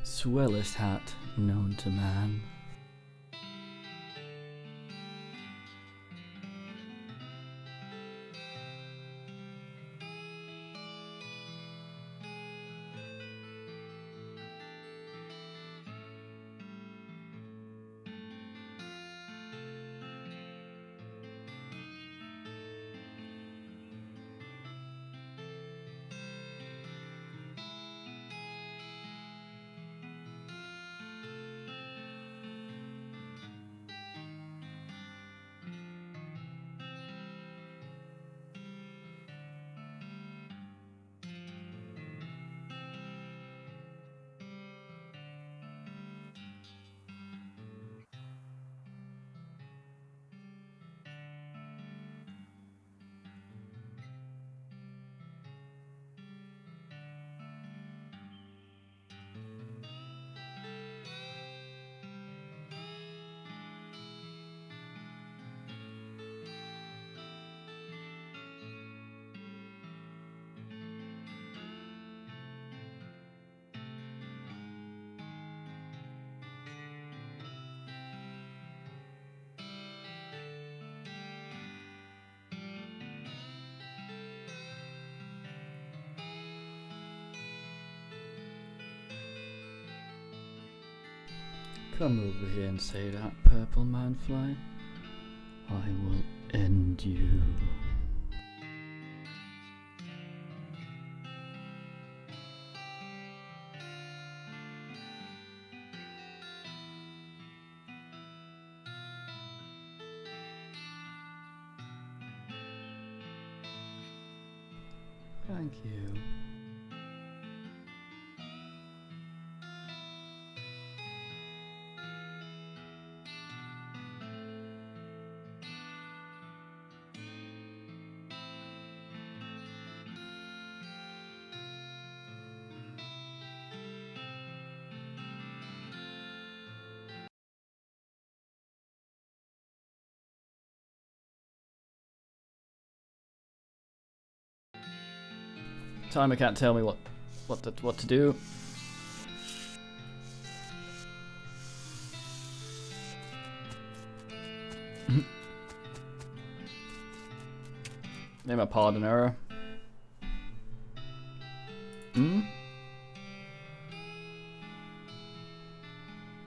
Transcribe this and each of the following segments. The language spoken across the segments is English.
Swellest hat known to man. Come over here and say that, purple man fly. I will end you. Thank you. Timer can't tell me what to do. Name a pardon error. Hmm?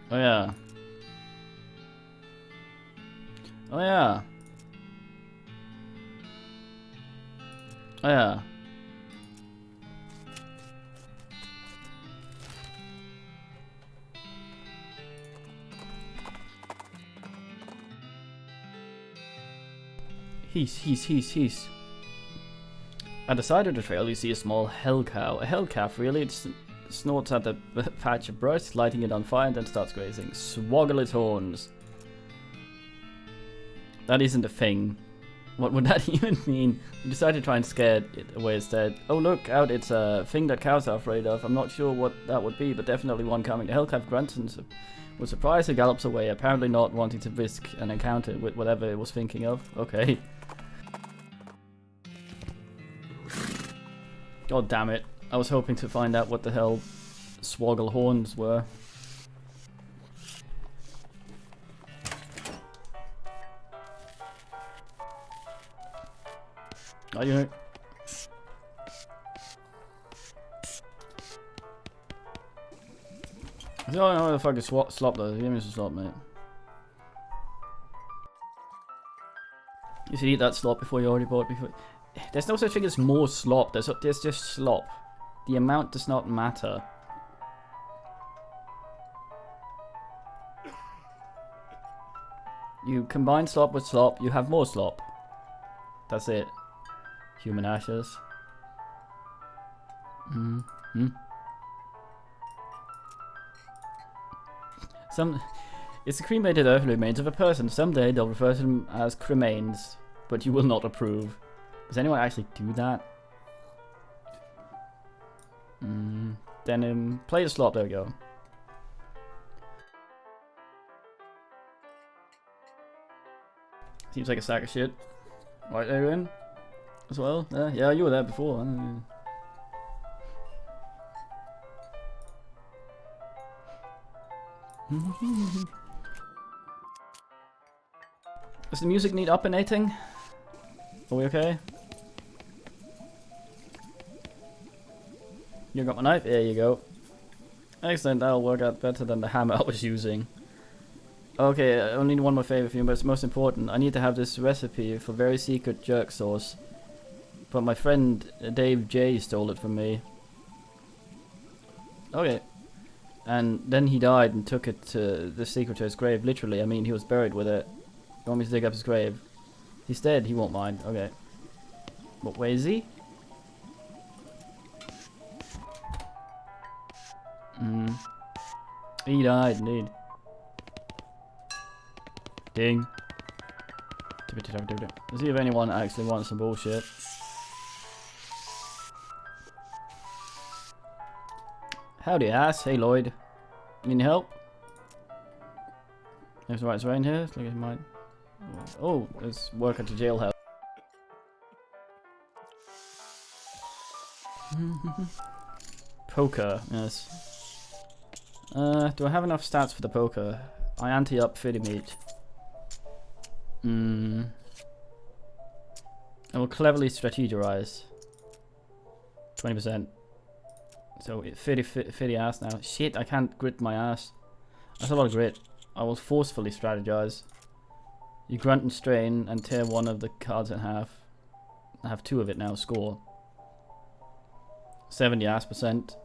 Oh yeah. Oh yeah. Oh yeah. He's. At the side of the trail, you see a small hell cow. A hell calf, really. It snorts at the patch of brush, lighting it on fire, and then starts grazing. Swoggle its horns. That isn't a thing. What would that even mean? You decide to try and scare it away instead. Oh look out, it's a thing that cows are afraid of. I'm not sure what that would be, but definitely one coming. The hell calf grunts and with surprise it gallops away, apparently not wanting to risk an encounter with whatever it was thinking of. Okay. God damn it. I was hoping to find out what the hell swoggle horns were. Oh, you know. I don't know where the fuck is slop though. Give me some slop, mate. You should eat that slop before you already bought it before. There's no such thing as more slop. There's just slop. The amount does not matter. You combine slop with slop, you have more slop. That's it. Human ashes. It's a cremated earthly remains of a person. Someday they'll refer to them as cremains, but you will not approve. Does anyone actually do that? Then play the slot. There we go. Seems like a sack of shit. Right there, in as well. Yeah, you were there before. Does the music need upinating? Are we okay? You got my knife? There you go. Excellent, that'll work out better than the hammer I was using. Okay, I only need one more favor for you, but it's most important. I need to have this recipe for very secret jerk sauce. But my friend Dave J stole it from me. Okay. And then he died and took it to the secret to his grave. Literally, I mean, he was buried with it. You want me to dig up his grave? He's dead, he won't mind. Okay. But where is he? He died, indeed. Ding. Let's see if anyone actually wants some bullshit. Howdy ass, hey Lloyd. Need help? There's right rain here. Look at mine. Oh, there's work at the jailhouse. Poker, yes. Do I have enough stats for the poker? I ante up fitty meat. I will cleverly strategize. 20%. So fitty ass now. Shit, I can't grit my ass. That's a lot of grit. I will forcefully strategize. You grunt and strain and tear one of the cards in half. I have 2 of it now. Score 70 ass percent.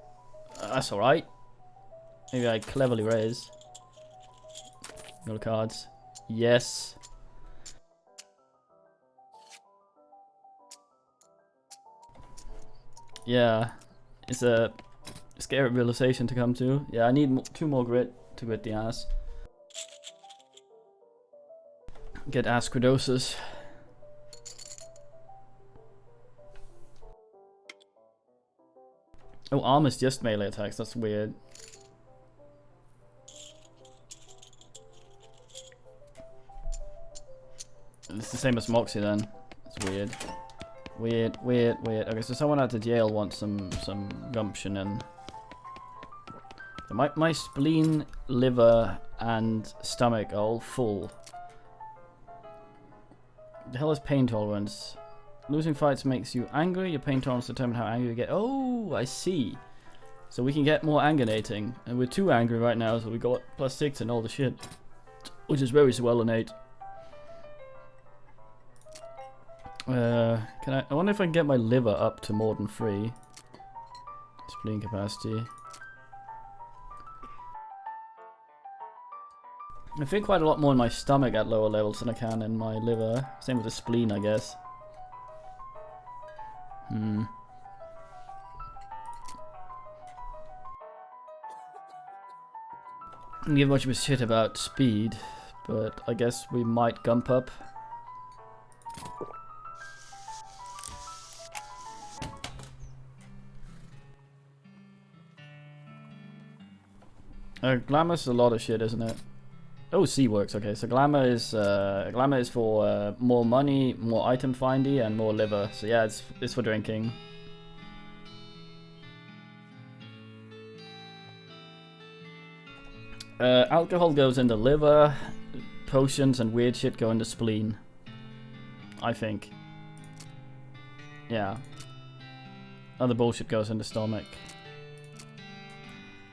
That's alright. Maybe I cleverly raise. Roll cards. Yes. Yeah. It's a scary realization to come to. Yeah, I need 2 more grit to grit the ass. Get ascridosis. Oh, armor's just melee attacks. That's weird. It's the same as Moxie then. That's weird. Weird. Okay, so someone at the jail wants some gumption and my spleen, liver, and stomach are all full. The hell is pain tolerance? Losing fights makes you angry. Your pain tolerance determines how angry you get. Oh, I see. So we can get more anganating, and we're too angry right now, so we got +6 and all the shit, which is very swellinate. I wonder if I can get my liver up to more than 3. Spleen capacity. I feel quite a lot more in my stomach at lower levels than I can in my liver. Same with the spleen, I guess. I don't give much of a shit about speed, but I guess we might gump up. Glamour's a lot of shit, isn't it? Oh, C works. Okay, so glamour is for more money, more item findy, and more liver. So yeah, it's for drinking. Alcohol goes into liver, potions and weird shit go into spleen. I think. Yeah. Other bullshit goes into stomach.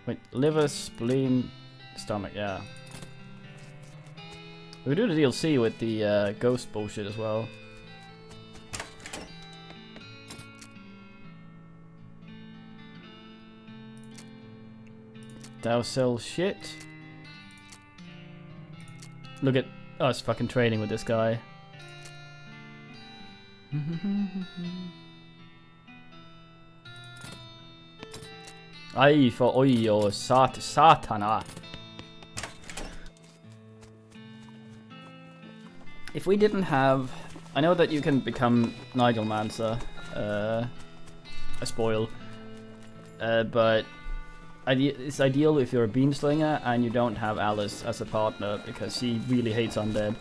Wait, liver, spleen, stomach, yeah. We do the DLC with the ghost bullshit as well. Thou sell shit. Look at us fucking trading with this guy. Aj för oj och satana. If we didn't have... I know that you can become Nigelmancer, a spoil, but it's ideal if you're a Beanslinger and you don't have Alice as a partner because she really hates undead.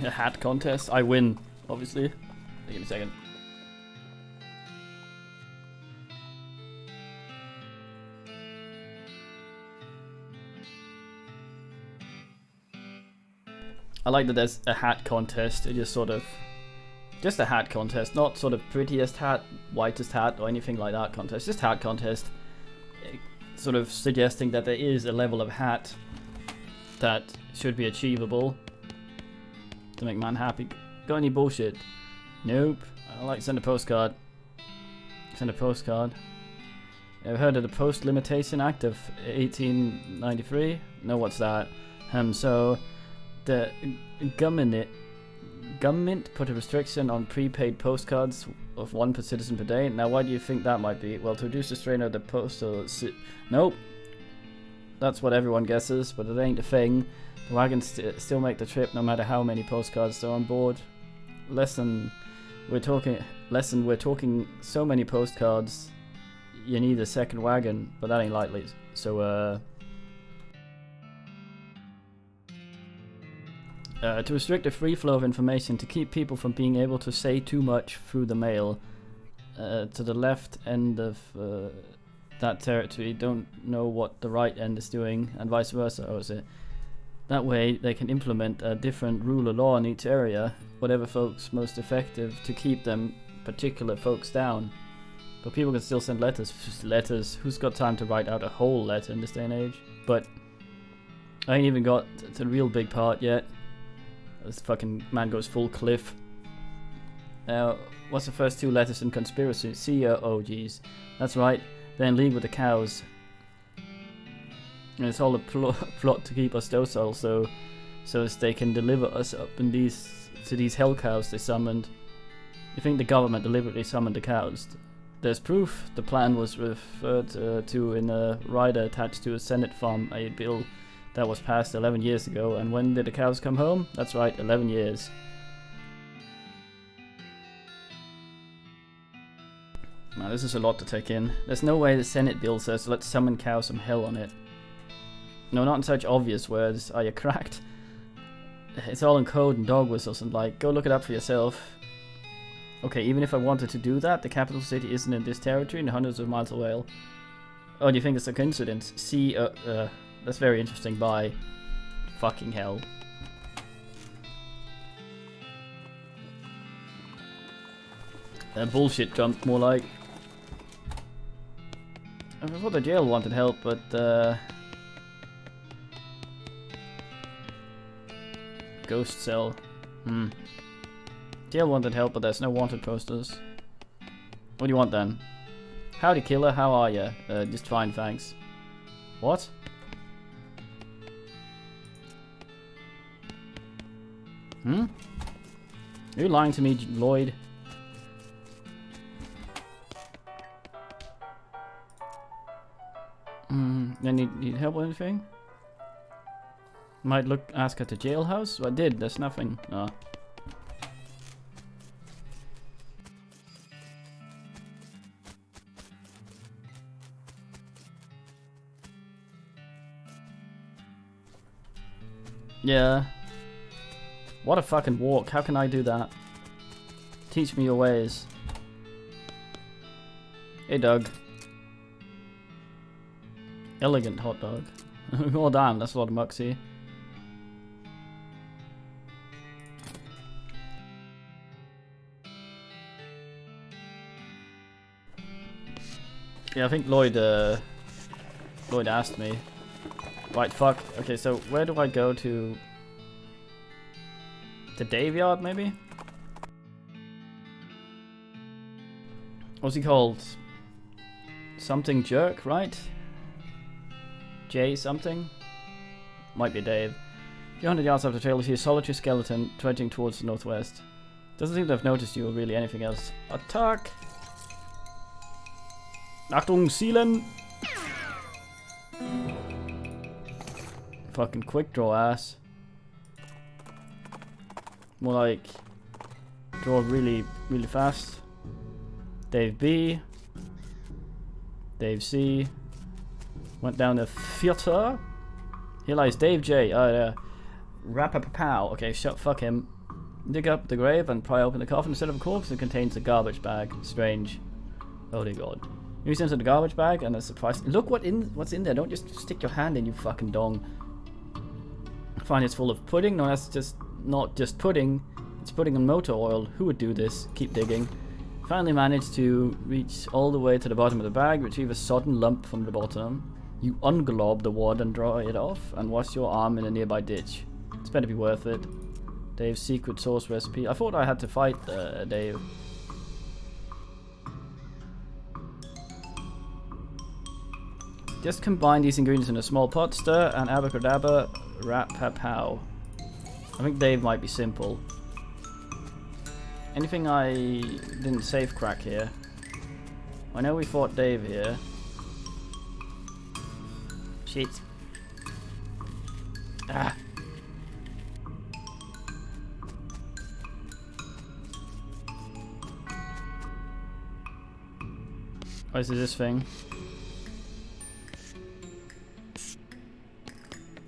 A hat contest, I win, obviously. Give me a second. I like that there's a hat contest. It just a hat contest, not sort of prettiest hat, whitest hat, or anything like that contest. Just hat contest, sort of suggesting that there is a level of hat that should be achievable to make man happy. Got any bullshit? Nope. I like send a postcard. Send a postcard. Ever heard of the Post Limitation Act of 1893? No, what's that? So the government put a restriction on prepaid postcards of 1 per citizen per day. Now, why do you think that might be? Well, to reduce the strain of the postal... Nope. That's what everyone guesses, but it ain't a thing. The wagons still make the trip no matter how many postcards are on board. We're talking so many postcards, you need a second wagon, but that ain't likely. So, to restrict the free flow of information, to keep people from being able to say too much through the mail, to the left end of that territory don't know what the right end is doing, and vice versa, or is it? That way they can implement a different rule of law in each area, whatever folks most effective to keep them particular folks down. But people can still send letters. Who's got time to write out a whole letter in this day and age? But I ain't even got to the real big part yet. This fucking man goes full cliff. What's the first 2 letters in conspiracy? C-O-O-G's. That's right. They're in league with the cows. And it's all a plot to keep us docile, so as they can deliver us up to these hell cows they summoned. You think the government deliberately summoned the cows? There's proof. The plan was referred to in a rider attached to a Senate farm, a bill that was passed 11 years ago. And when did the cows come home? That's right, 11 years. Man, this is a lot to take in. There's no way the Senate bill says let's summon cows from hell on it. No, not in such obvious words. Are you cracked? It's all in code and dog whistles and like, go look it up for yourself. Okay, even if I wanted to do that, the capital city isn't in this territory and hundreds of miles away. Oh, do you think it's a coincidence? See, that's very interesting. Bye. Fucking hell. Bullshit jumped, more like. I thought the jail wanted help, but ghost cell. Jail wanted help, but there's no wanted posters. What do you want then? Howdy killer, how are ya? Just fine, thanks. What? Are you lying to me, Lloyd? Then you need help with anything? Might ask at the jailhouse? I did, there's nothing. Oh. Yeah. What a fucking walk. How can I do that? Teach me your ways. Hey, Doug. Elegant hot dog. Oh, damn. That's a lot of muxy. Yeah, I think Lloyd asked me. Right, fuck. Okay, so where do I go to? The Daveyard, maybe? What's he called? Something Jerk, right? J something? Might be Dave. A few hundred yards off the trail, you see a solitary skeleton trudging towards the northwest. Doesn't seem to have noticed you or really anything else. Attack! Achtung, Zielen! Fucking quick draw ass. More like draw really, really fast. Dave B. Dave C. Went down to theater. Here lies Dave J. Rapapow. Okay, fuck him. Dig up the grave and pry open the coffin. Instead of a corpse, it contains a garbage bag. Strange. Oh dear God. Use into the garbage bag and a surprise. Look what's in there. Don't just stick your hand in, you fucking dong. Find it's full of pudding. No, that's just not just pudding, it's pudding and motor oil. Who would do this? Keep digging. Finally managed to reach all the way to the bottom of the bag, retrieve a sodden lump from the bottom. You unglob the wad and draw it off, and wash your arm in a nearby ditch. It's better be worth it. Dave's secret sauce recipe. I thought I had to fight Dave. Just combine these ingredients in a small pot, stir, and abracadabra, rap-pa-pow. I think Dave might be simple. Anything I didn't safe crack here? I know we fought Dave here. Shit. Ah. Oh, is it this thing?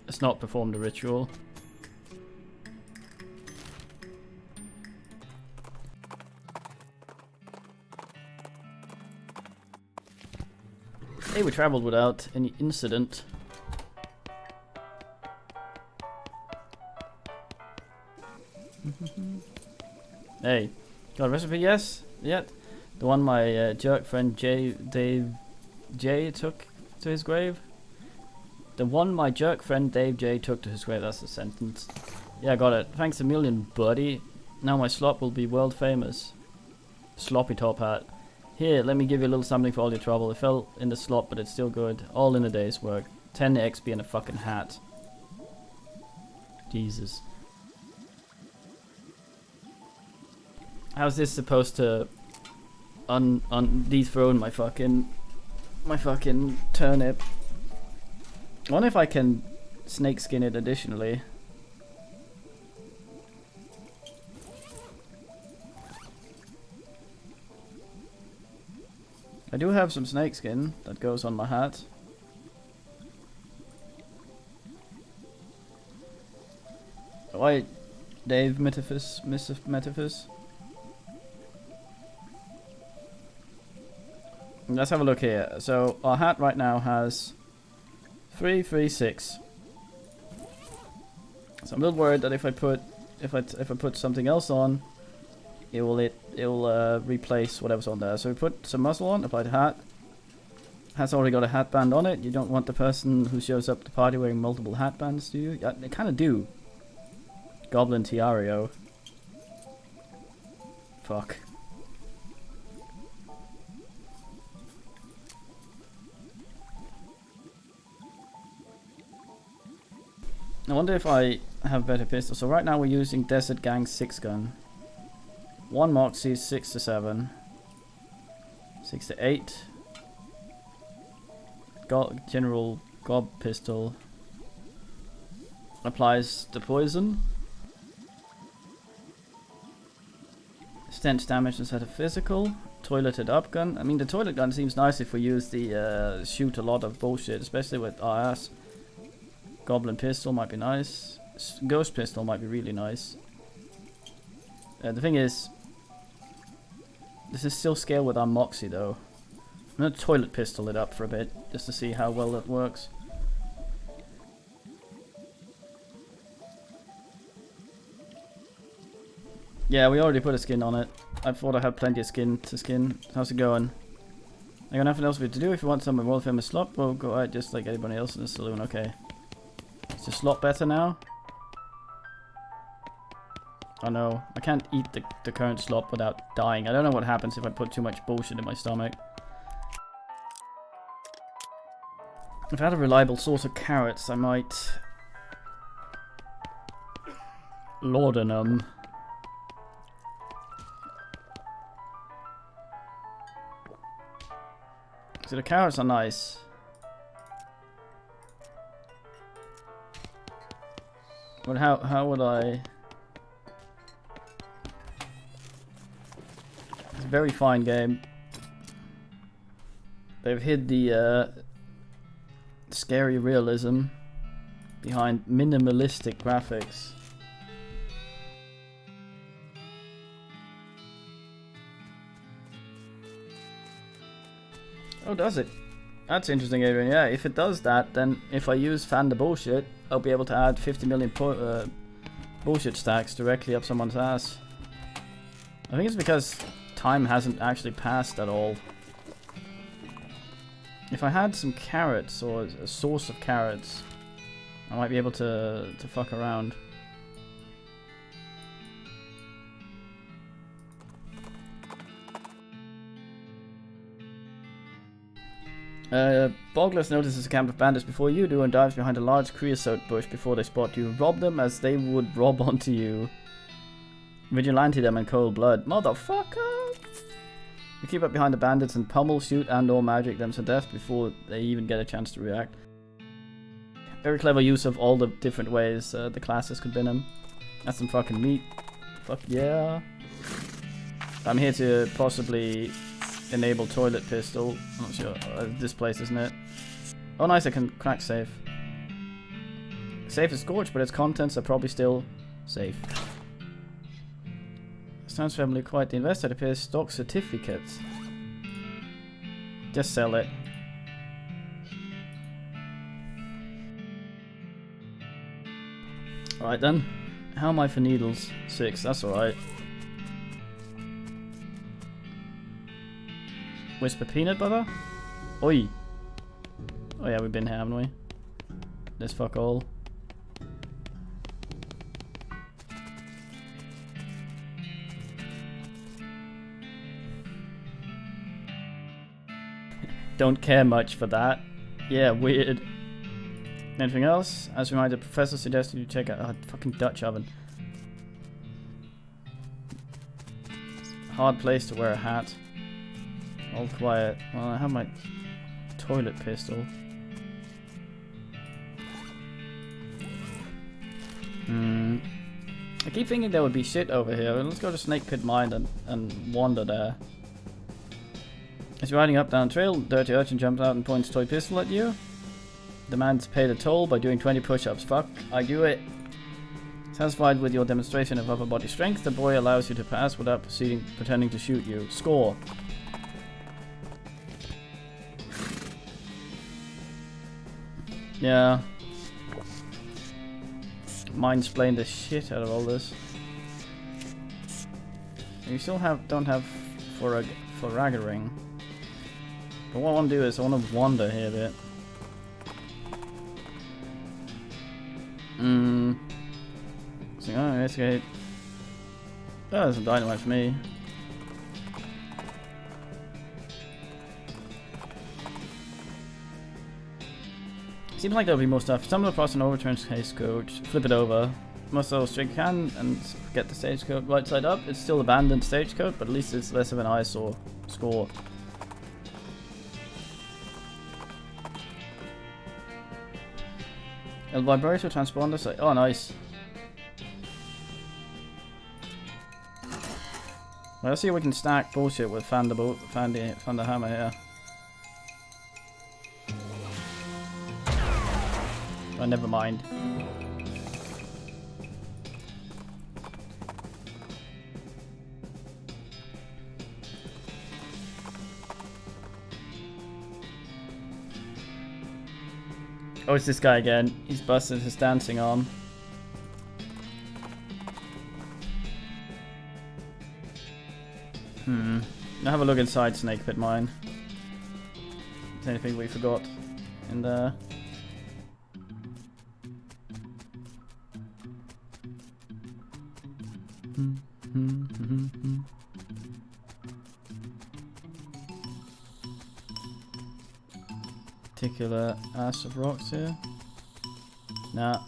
It's not performed a ritual. Hey, we traveled without any incident. Hey, got a recipe? Yes? Yet? The one my jerk friend Dave J took to his grave? The one my jerk friend Dave J took to his grave, that's the sentence. Yeah, got it. Thanks a million, buddy. Now my slop will be world famous. Sloppy top hat. Here, let me give you a little something for all your trouble. It fell in the slop, but it's still good. All in a day's work. 10 XP and a fucking hat. Jesus. How's this supposed to dethrone my fucking turnip? I wonder if I can snake skin it additionally. I do have some snake skin that goes on my hat. Why, Dave Metaphys? Let's have a look here. So our hat right now has 336. So I'm a little worried that if I put something else on, it will replace whatever's on there. So we put some muzzle on, applied a hat. Has already got a hat band on it. You don't want the person who shows up to the party wearing multiple hat bands, do you? Yeah, they kind of do. Goblin Tiario. Fuck. I wonder if I have better pistols. So right now we're using Desert Gang 6-gun. 1 Moxie, 6 to 7. 6 to 8. General Gob pistol. Applies the poison. Stench damage instead of physical. Toileted up gun. I mean, the toilet gun seems nice if we use the shoot a lot of bullshit, especially with our ass. Goblin pistol might be nice. Ghost pistol might be really nice. The thing is, this is still scale with our Moxie though. I'm gonna toilet pistol it up for a bit just to see how well that works. Yeah, we already put a skin on it. I thought I had plenty of skin to skin. How's it going? I got nothing else for you to do. If you want some world famous slop, we'll go out just like anybody else in the saloon. Okay. Is the slop better now? Oh no, I can't eat the current slop without dying. I don't know what happens if I put too much bullshit in my stomach. If I had a reliable source of carrots, I might laudanum. So the carrots are nice. But how would I? It's a very fine game. They've hid the scary realism behind minimalistic graphics. Oh, does it? That's interesting, Adrian. Yeah, if it does that, then if I use fan the bullshit, I'll be able to add 50 million bullshit stacks directly up someone's ass. I think it's because time hasn't actually passed at all. If I had some carrots or a source of carrots, I might be able to fuck around. Bogless notices a camp of bandits before you do and dives behind a large creosote bush before they spot you. Rob them as they would rob onto you. Vigilante them in cold blood. Motherfucker! You keep up behind the bandits and pummel, shoot and or magic them to death before they even get a chance to react. Very clever use of all the different ways the classes could bin them. That's some fucking meat. Fuck yeah. I'm here to possibly enable toilet pistol. I'm not sure. This place, isn't it? Oh nice, I can crack safe. Safe is scorched, but its contents are probably still safe. Sounds family quite the investor. It appears stock certificates. Just sell it. Alright then. How am I for needles? 6, that's alright. Whisper peanut butter? Oi! Oh yeah, we've been here, haven't we? Let's fuck all. Don't care much for that. Yeah, weird. Anything else? As a reminder, Professor suggested you check out a fucking Dutch oven. Hard place to wear a hat. All quiet. Well, I have my toilet pistol. I keep thinking there would be shit over here. Let's go to Snake Pit Mine and wander there. As you're riding up down trail, Dirty Urchin jumps out and points toy pistol at you. Demands pay the toll by doing 20 push-ups. Fuck, I do it. Satisfied with your demonstration of upper body strength, the boy allows you to pass without pretending to shoot you. Score. Yeah. Mind-splain the shit out of all this. You still don't have foragering. But what I want to do is I want to wander here a bit. So, oh, investigate. Oh, there's some dynamite for me. Seems like there'll be more stuff. Stumble across an overturned stagecoach, flip it over. Must also shake hand and get the stagecoach right side up. It's still abandoned stagecoach, but at least it's less of an eyesore. Score. El vibrator transponder site. Oh, nice. Well, let's see if we can stack bullshit with Fan the Hammer here. Oh, never mind. Oh, it's this guy again. He's busted his dancing arm. I'll have a look inside Snake Pit Mine. Is there anything we forgot in there? Particular ass of rocks here. Nah.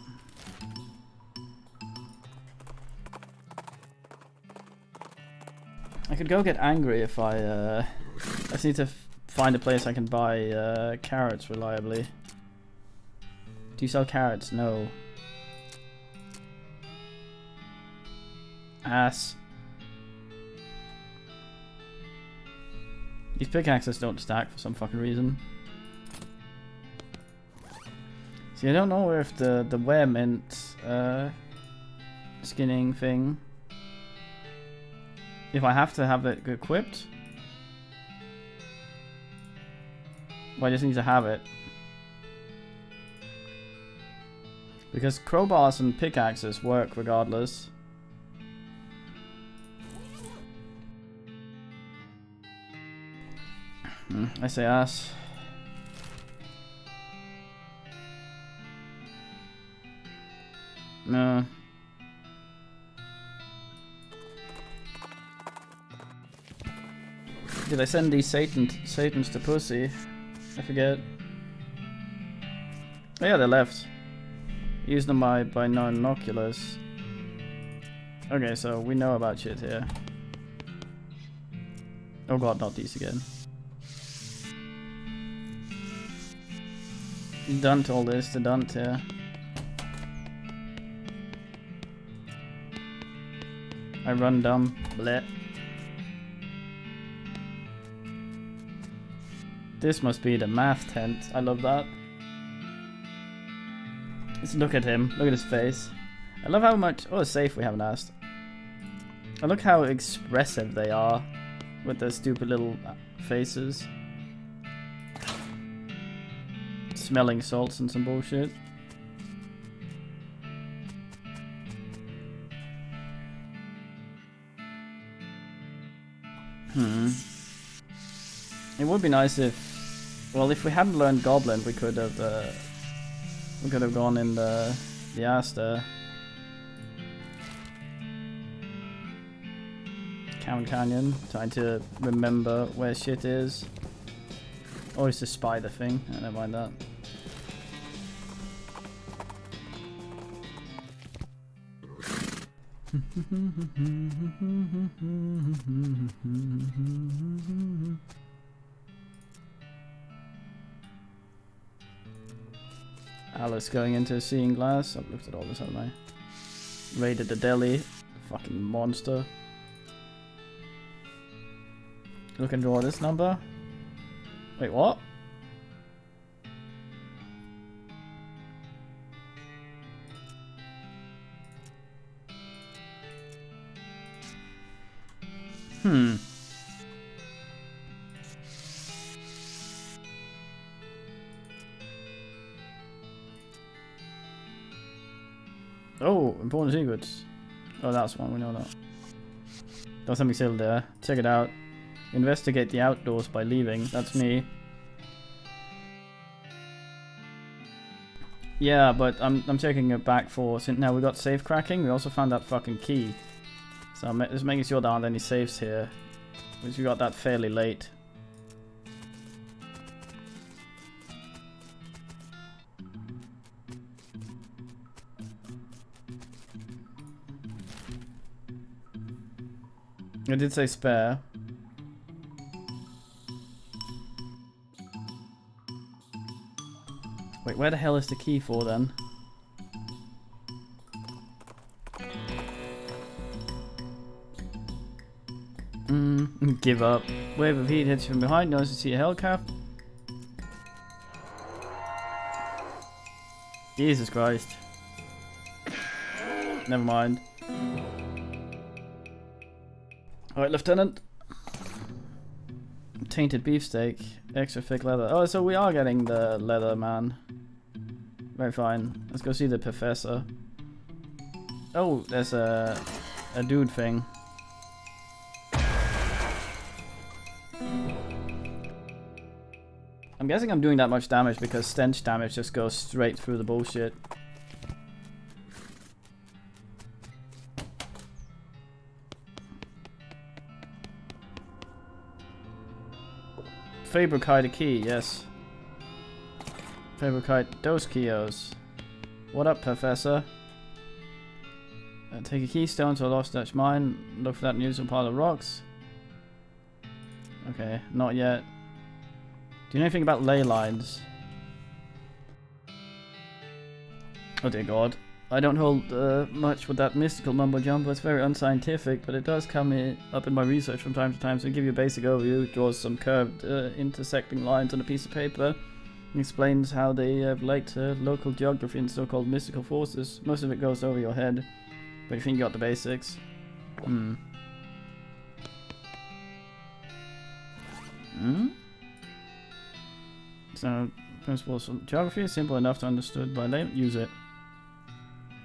I could go get angry if I just need to find a place I can buy carrots reliably. Do you sell carrots? No. Ass. These pickaxes don't stack for some fucking reason. See, I don't know if the wear mint skinning thing, if I have to have it equipped, or I just need to have it. Because crowbars and pickaxes work regardless. I say ass. No. Did I send these Satans to pussy? I forget. Oh yeah, they left. Use them by non-binoculars. Okay, so we know about shit here. Oh god, not these again. Dunt all this to dunt here. I run dumb. Bleh. This must be the math tent. I love that. Let's look at him. Look at his face. I love how much... Oh, safe we haven't asked. I look how expressive they are with their stupid little faces. Smelling salts and some bullshit. It would be nice if, well, if we hadn't learned Goblin, we could have gone in the Asta. Canyon, trying to remember where shit is. Or it's the spider thing. I don't mind that. Alice going into a seeing glass. I've looked at all this, haven't I? Raided the deli. Fucking monster. Look and draw this number. Wait, what? Oh, important secrets. Oh, that's one, we know that. There's something still there. Check it out. Investigate the outdoors by leaving. That's me. Yeah, but I'm checking it back for... Now we got safe cracking. We also found that fucking key. So I'm just making sure there aren't any safes here. Because we got that fairly late. I did say spare. Wait, where the hell is the key for then? Give up. Wave of heat hits you from behind. Notice you see a hellcat. Jesus Christ. Never mind. Alright, Lieutenant. Tainted beefsteak. Extra thick leather. Oh, so we are getting the leather, man. Very fine. Let's go see the professor. Oh, there's a dude thing. I'm guessing I'm doing that much damage because stench damage just goes straight through the bullshit. Fabricate a key, yes. Fabricate those keys. What up, Professor? Take a keystone to a lost Dutch mine. Look for that unusual pile of rocks. Okay, not yet. Do you know anything about ley lines? Oh dear God. I don't hold much with that mystical mumbo jumbo. It's very unscientific, but it does come up in my research from time to time. So I give you a basic overview. It draws some curved intersecting lines on a piece of paper. And explains how they relate to local geography and so-called mystical forces. Most of it goes over your head, but you think you got the basics. So, principles of geography is simple enough to understood by layman. Use it.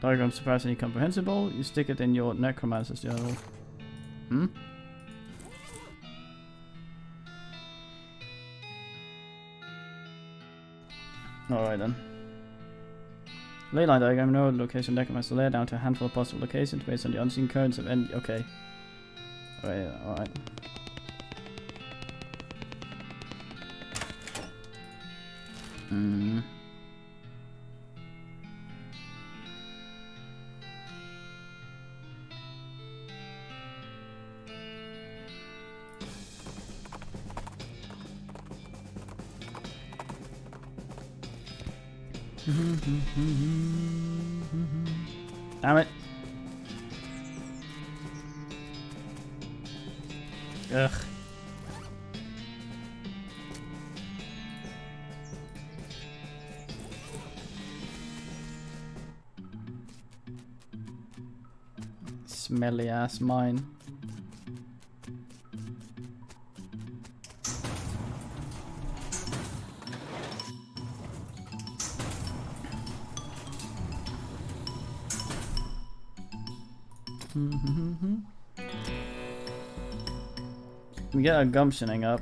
Diagram surprisingly comprehensible. You stick it in your necromancer's journal. Hmm? Alright then. Leyline diagram, no location necromancer layer down to a handful of possible locations based on the unseen currents of any. Okay. Alright. Hmm. Damn it. Ugh. Smelly ass mine. We get our gumptioning up.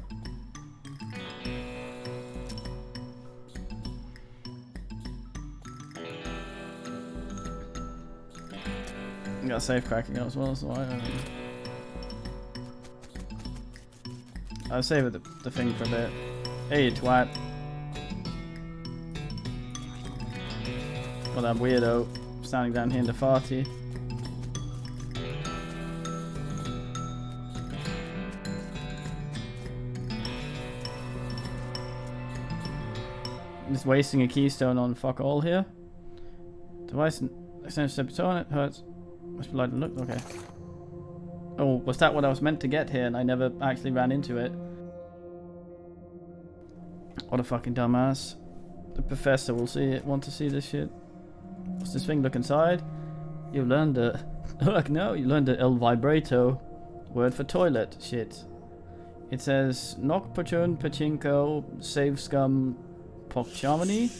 We got safe cracking up as well, so I'll save the thing for a bit. Hey, you twat. Got that weirdo standing down here in the farty. Just wasting a keystone on fuck all here. Device extends step on it hurts. Must be light and look. Okay. Oh, was that what I was meant to get here and I never actually ran into it? What a fucking dumbass. The professor will see it. Want to see this shit? What's this thing? Look inside. You learned the. Look, no, you learned the El Vibrato. Word for toilet. Shit. It says knock pachun pachinko save scum. Pokchamani.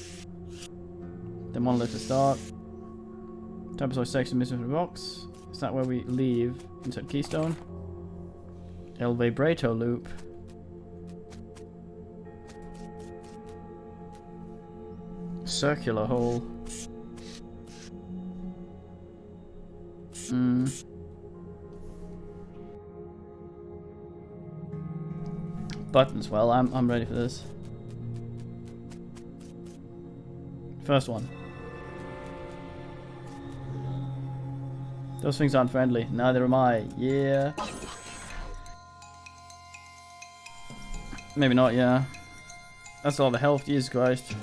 The monolith to start. Trapezoid section missing from the box. Is that where we leave? Insert keystone. El Vibrato loop. Circular hole. Buttons. Well, I'm ready for this. First one. Those things aren't friendly. Neither am I. Yeah. Maybe not, yeah. That's all the health, Jesus Christ.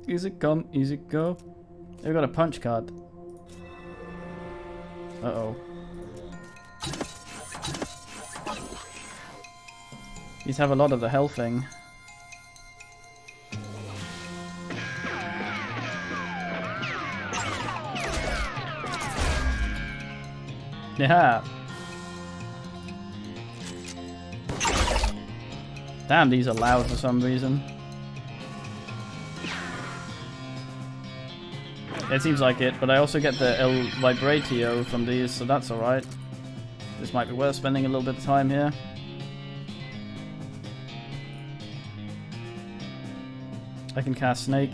Easy come, easy go. They've got a punch card. Uh-oh. These have a lot of the health thing. Yeah. Damn, these are loud for some reason. It seems like it, but I also get the El Vibratio from these, so that's alright. This might be worth spending a little bit of time here. I can cast Snake.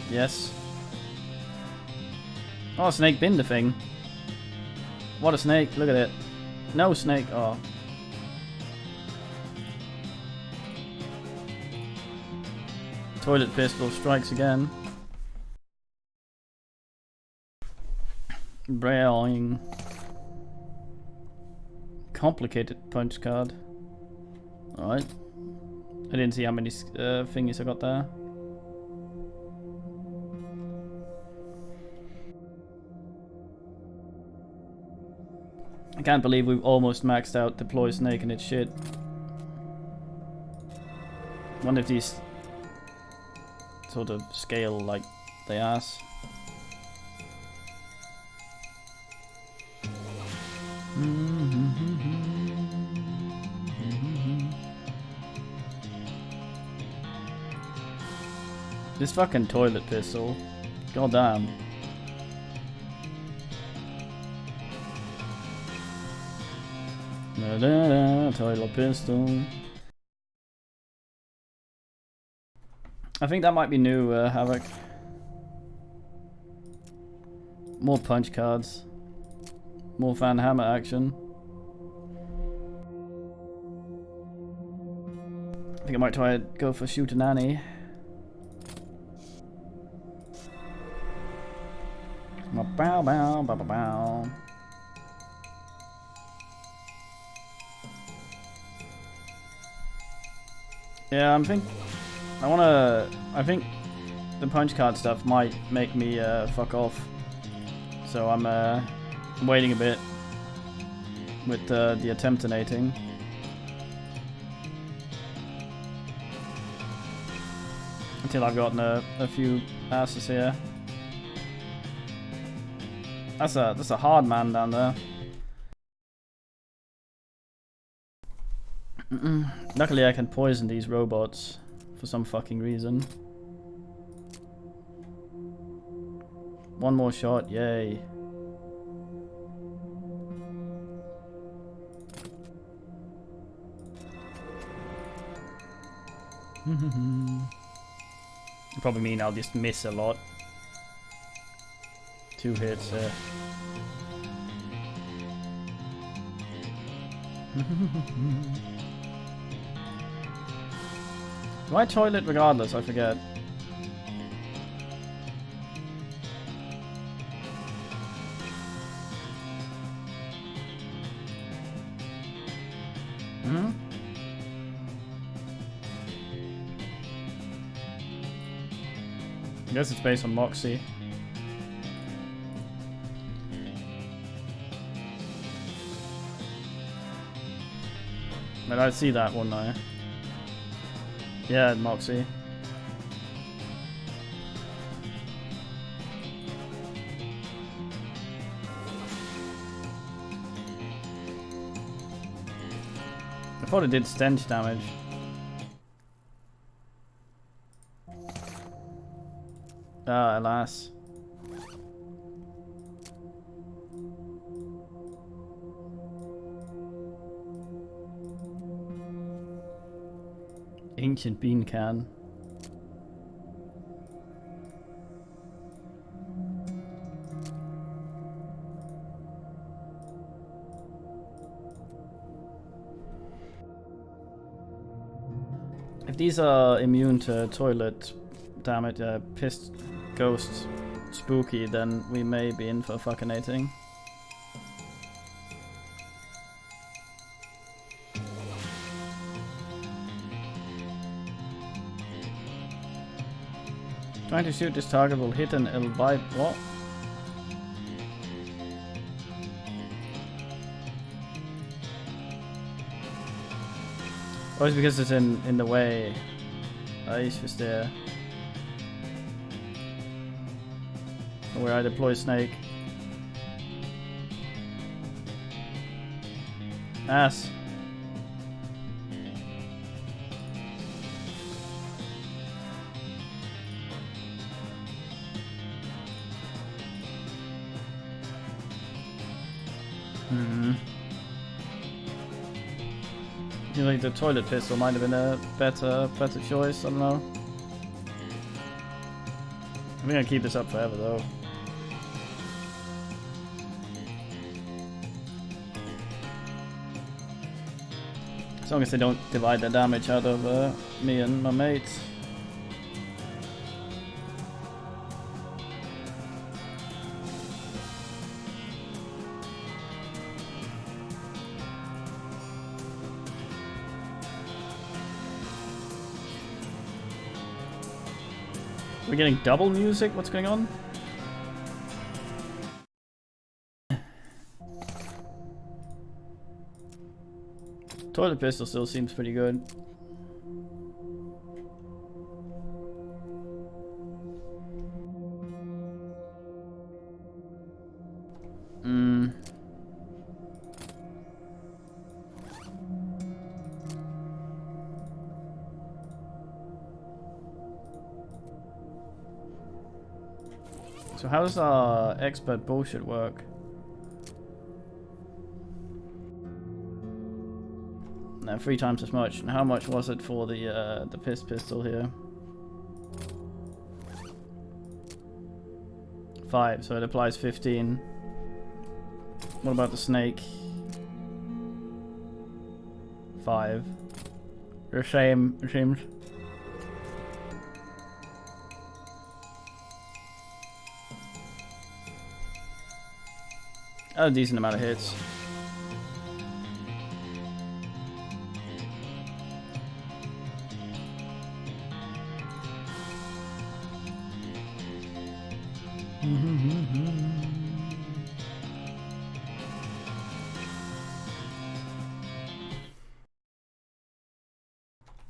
Yes. Oh, Snake binned the thing. What a snake, look at it. No snake, oh. Toilet pistol strikes again. Brailing. Complicated punch card. Alright. I didn't see how many thingies I got there. I can't believe we've almost maxed out Deploy Snake and its shit. One of these sort of scale like they ass. This fucking toilet pistol. God damn. Da, da, da, toilet pistol. I think that might be new, Havoc. More punch cards. More Van Hammer action. I think I might try and go for Shoot a Nanny. Bow bow bow bow bow. Yeah, I think the punch card stuff might make me fuck off. So I'm waiting a bit with the attemptonating. Until I've gotten a few asses here. That's a hard man down there. Luckily I can poison these robots for some fucking reason. One more shot, yay. Probably mean I'll just miss a lot. 2 hits there. Do I toilet regardless? I forget. I guess it's based on Moxie. But I see that one now. Yeah, Moxie. I thought it did stench damage. Ah, alas. Ancient bean can. If these are immune to toilet damage, pissed ghost spooky, then we may be in for fuckinating. Trying to shoot this target will hit and it'll vibe. What? Oh, it's because it's in the way. He's just there. Where I deploy Snake. Ass. I feel like the toilet pistol might have been a better choice, I don't know. I'm gonna keep this up forever though. As long as they don't divide the damage out of me and my mates. We're getting double music? What's going on? Toilet pistol still seems pretty good. So how does our expert bullshit work? No, 3 times as much. And how much was it for the piss pistol here? 5, so it applies 15. What about the snake? 5. The same, it seems. A decent amount of hits.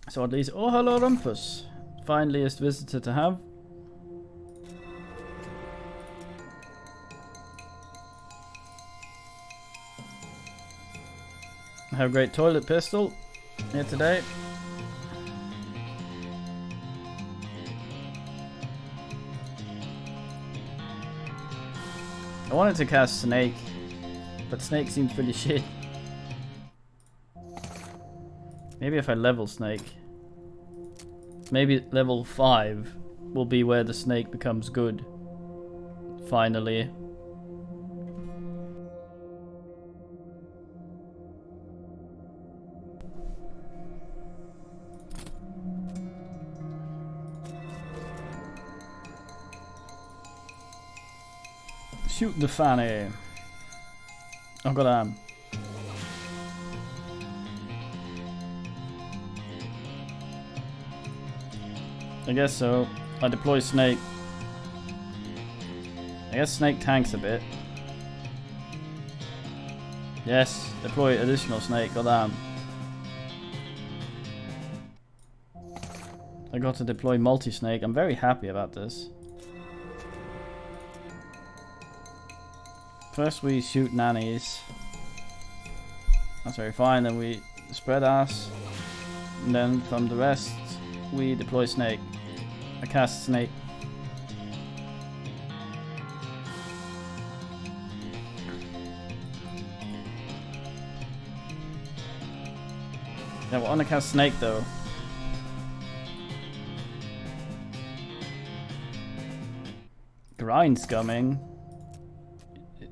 So at least, oh hello Rumpus, finaliest visitor to have. I have a great toilet pistol here today. I wanted to cast Snake, but Snake seems pretty shit. Maybe if I level Snake. Maybe level 5 will be where the Snake becomes good. Finally. Shoot the fanny. Oh god, I guess so. I deploy Snake. I guess Snake tanks a bit. Yes, deploy additional Snake, goddamn. I got to deploy multi-Snake. I'm very happy about this. First we shoot nannies. That's very fine. Then we spread ass. And then from the rest we deploy Snake. I cast Snake. Yeah, I want to cast Snake though. Grind scumming?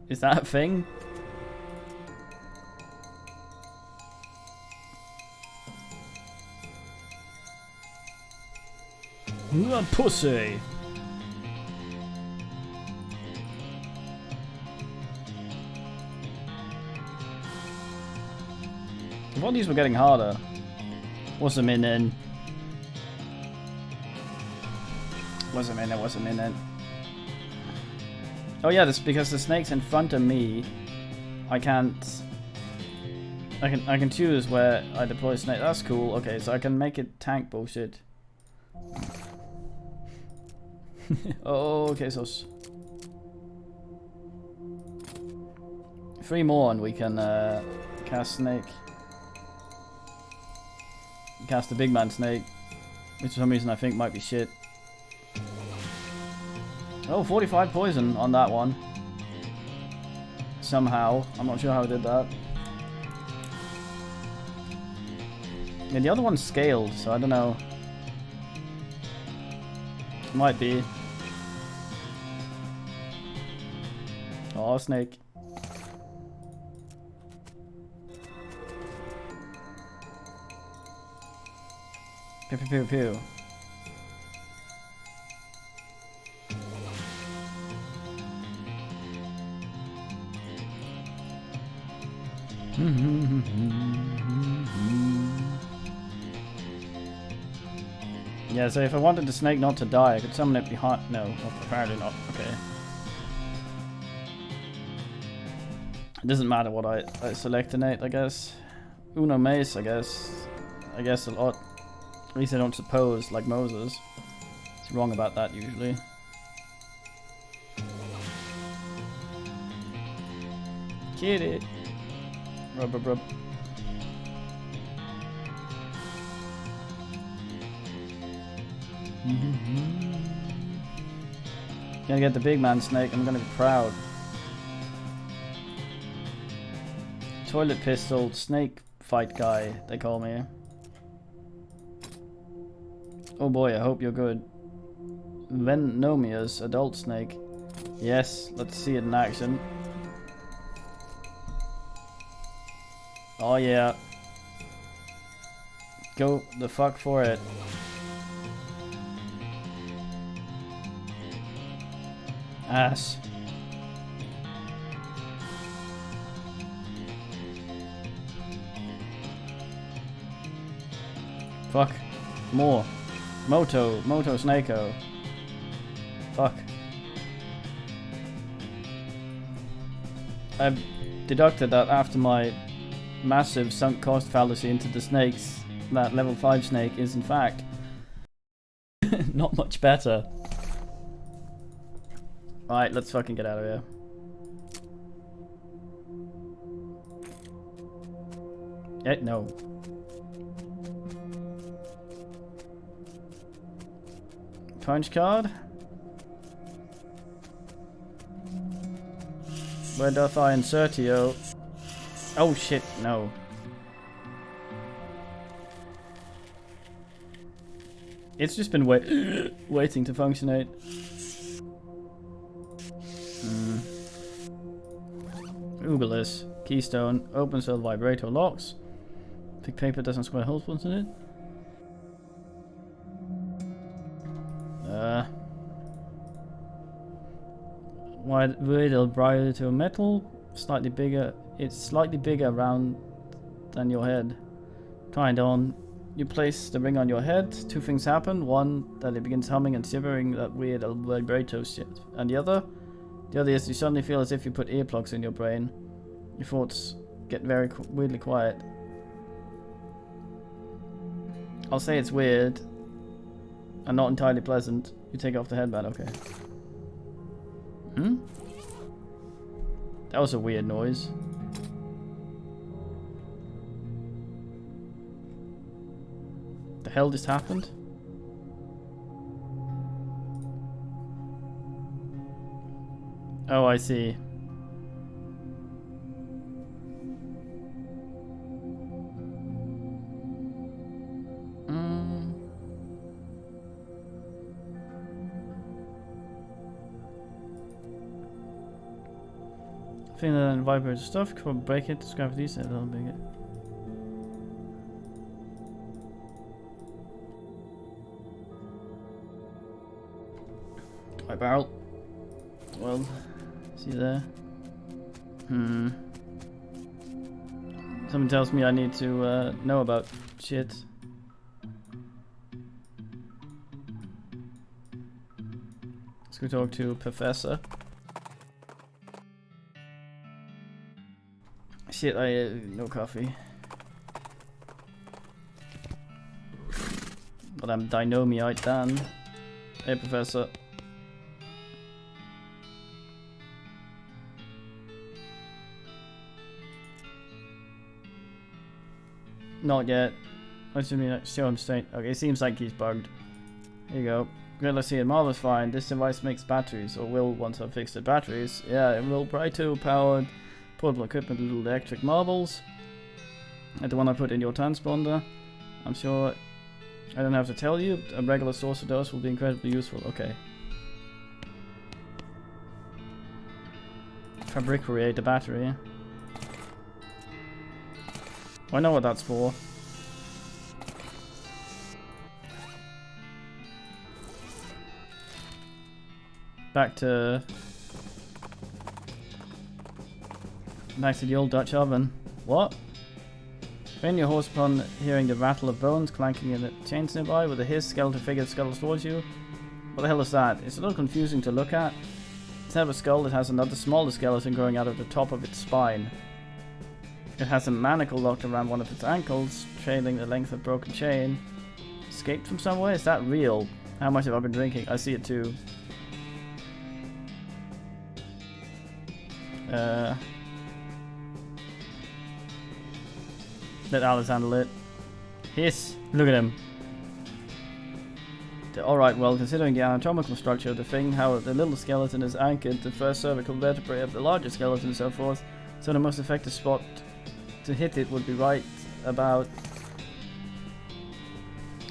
Is that a thing? You a pussy! I thought these were getting harder. What's a minute? What's a minute? Oh yeah, this because the snake's in front of me. I can choose where I deploy snake. That's cool. Okay, so I can make it tank bullshit. Oh, okay, so 3 more and we can cast snake. Cast the big man snake, which for some reason I think might be shit. Oh, 45 poison on that one. Somehow. I'm not sure how I did that. Yeah, the other one's scaled, so I don't know. Might be. Oh, snake. Pew pew pew pew. Yeah, so if I wanted the snake not to die, I could summon it behind. No, apparently not. Okay. It doesn't matter what I select innate, I guess. Uno mace, I guess. I guess a lot. At least I don't suppose, like Moses. It's wrong about that usually. Get it. Rub rub rub. Gonna get the big man snake, I'm gonna be proud. Toilet pistol, snake fight guy, they call me. Oh boy, I hope you're good. Venomius, adult snake. Yes, let's see it in action. Oh yeah. Go the fuck for it. Ass. Fuck. More. Moto Snakeo. Fuck. I've deducted that after my massive sunk cost fallacy into the snakes, that level 5 snake is in fact not much better. Alright, let's fucking get out of here. No. Punch card? Where doth I insert you? Oh shit, no. It's just been waiting to functionate. Uberless. Keystone. Open cell vibrator locks. Thick paper doesn't square holes once in it. Wide radial brighter to a metal. Slightly bigger. It's slightly bigger round than your head. Try it on. You place the ring on your head. Two things happen. One, that it begins humming and shivering that weird vibrato shit. And the other is you suddenly feel as if you put earplugs in your brain. Your thoughts get very weirdly quiet. I'll say it's weird and not entirely pleasant. You take off the headband, okay. That was a weird noise. The hell just happened? Oh, I see. I think that vibrator stuff, come on, break it, scrap these, and that'll make it. My barrel. Well, see there. Someone tells me I need to know about shit. Let's go talk to Professor. Shit, no coffee. But I'm dynamite Dan. Hey, Professor. Not yet. I should mean show him straight. Okay, seems like he's bugged. Here you go. Great, let's see it. Marvelous fine. This device makes batteries, or will once I've fixed the batteries. Yeah, it will Brighto powered portable equipment, little electric marbles. And the one I put in your transponder. I'm sure I don't have to tell you, a regular source of those will be incredibly useful. Okay. Fabricate the battery. I know what that's for. Back to the old Dutch oven. What? Train your horse upon hearing the rattle of bones clanking in the chains nearby. With a hiss, skeleton figure scuttles towards you. What the hell is that? It's a little confusing to look at. Instead of a skull, it has another smaller skeleton growing out of the top of its spine. It has a manacle locked around one of its ankles, trailing the length of broken chain. Escaped from somewhere? Is that real? How much have I been drinking? I see it too. Let Alice handle it. Hiss! Look at him. Alright, well, considering the anatomical structure of the thing, how the little skeleton is anchored to the first cervical vertebrae of the larger skeleton and so forth, so the most effective spot to hit it would be right about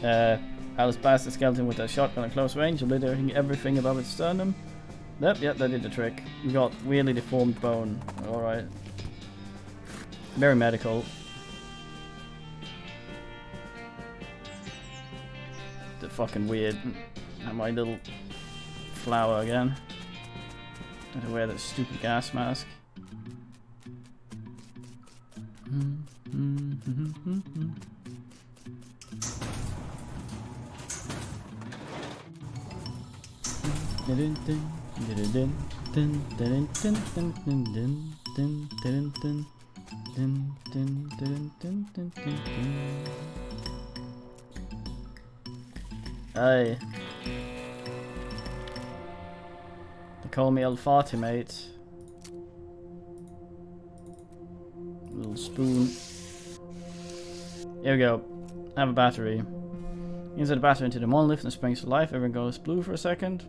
Alice blasted the skeleton with a shotgun at close range, obliterating everything above its sternum. Yep, that did the trick. We got weirdly deformed bone. Alright. Very medical. The fucking weird. My little flower again. I have to wear that stupid gas mask. Aye. They call me El Fatimate. Little spoon. Here we go. I have a battery. Insert the battery into the monolith and springs to life. Everyone goes blue for a second.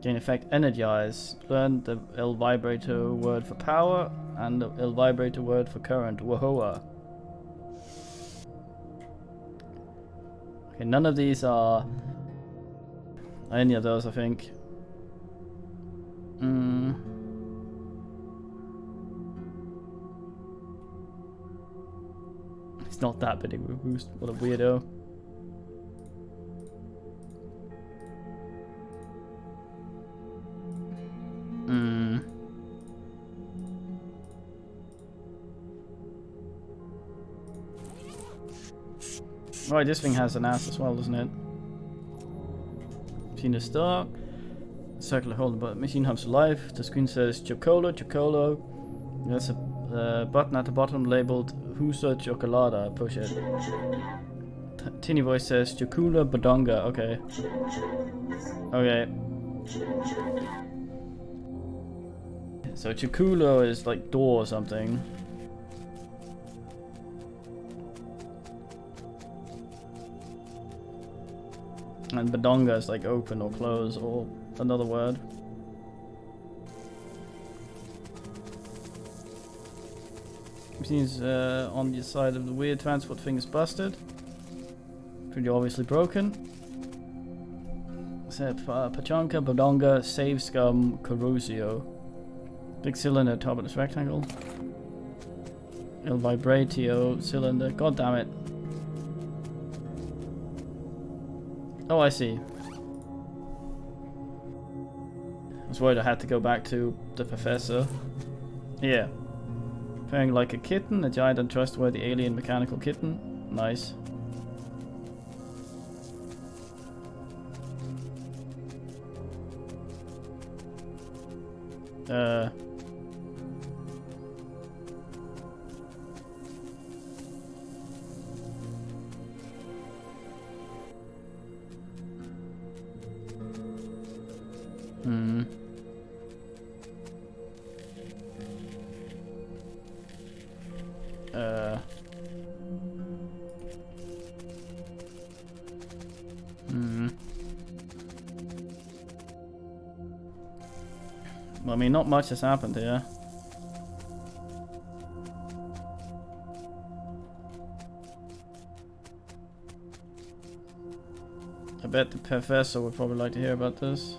Gain effect energize. Learn the El Vibrator word for power and the El Vibrator word for current. Wahoa. Okay, none of these are any of those, I think. It's not that big of a boost. What a weirdo. Right, this thing has an ass as well, doesn't it? Machine to start. Circular hold the button. Machine hubs alive. The screen says Chocolo, Chocolo. There's a button at the bottom labeled Husa Chocolada. Push it. Teeny voice says Chocula Badonga. Okay. Okay. So Chocolo is like door or something. And Badonga is like open or close or another word. Seems on the side of the weird transport thing is busted. Pretty obviously broken. Except Pachanka, Badonga, Save Scum, Corrosio. Big cylinder top of this rectangle. El Vibratio cylinder. God damn it. Oh, I see. I was worried I had to go back to the professor. Yeah. Pairing like a kitten, a giant untrustworthy alien mechanical kitten. Nice. Well, I mean, not much has happened here. I bet the professor would probably like to hear about this.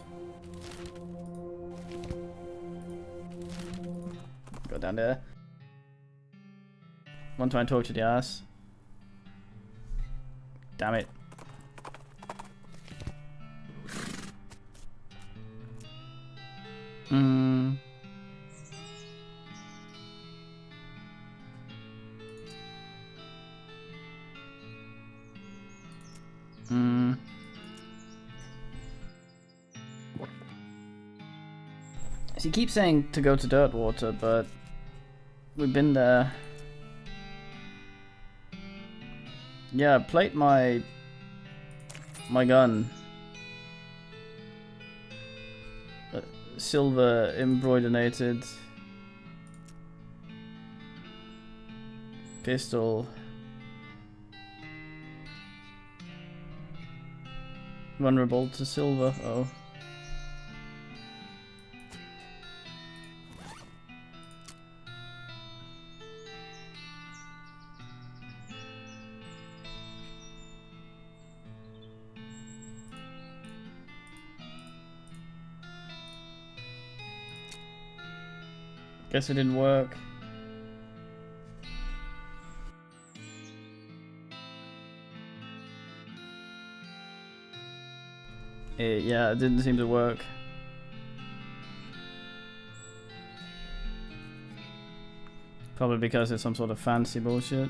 Go down there. One try and torture the ass. Damn it. So you keep saying to go to Dirtwater, but we've been there. Yeah, plate my gun. Silver embroidered pistol. Vulnerable to silver. Oh. Guess it didn't work. Yeah, it didn't seem to work. Probably because it's some sort of fancy bullshit.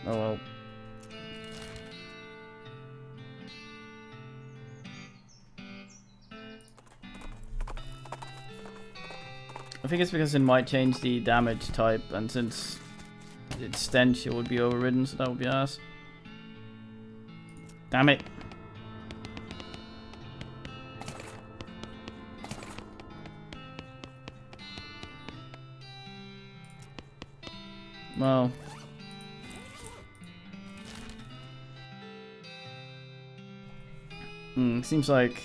Oh well. I think it's because it might change the damage type, and since it's stench, it would be overridden, so that would be ass. Damn it. Well. Seems like...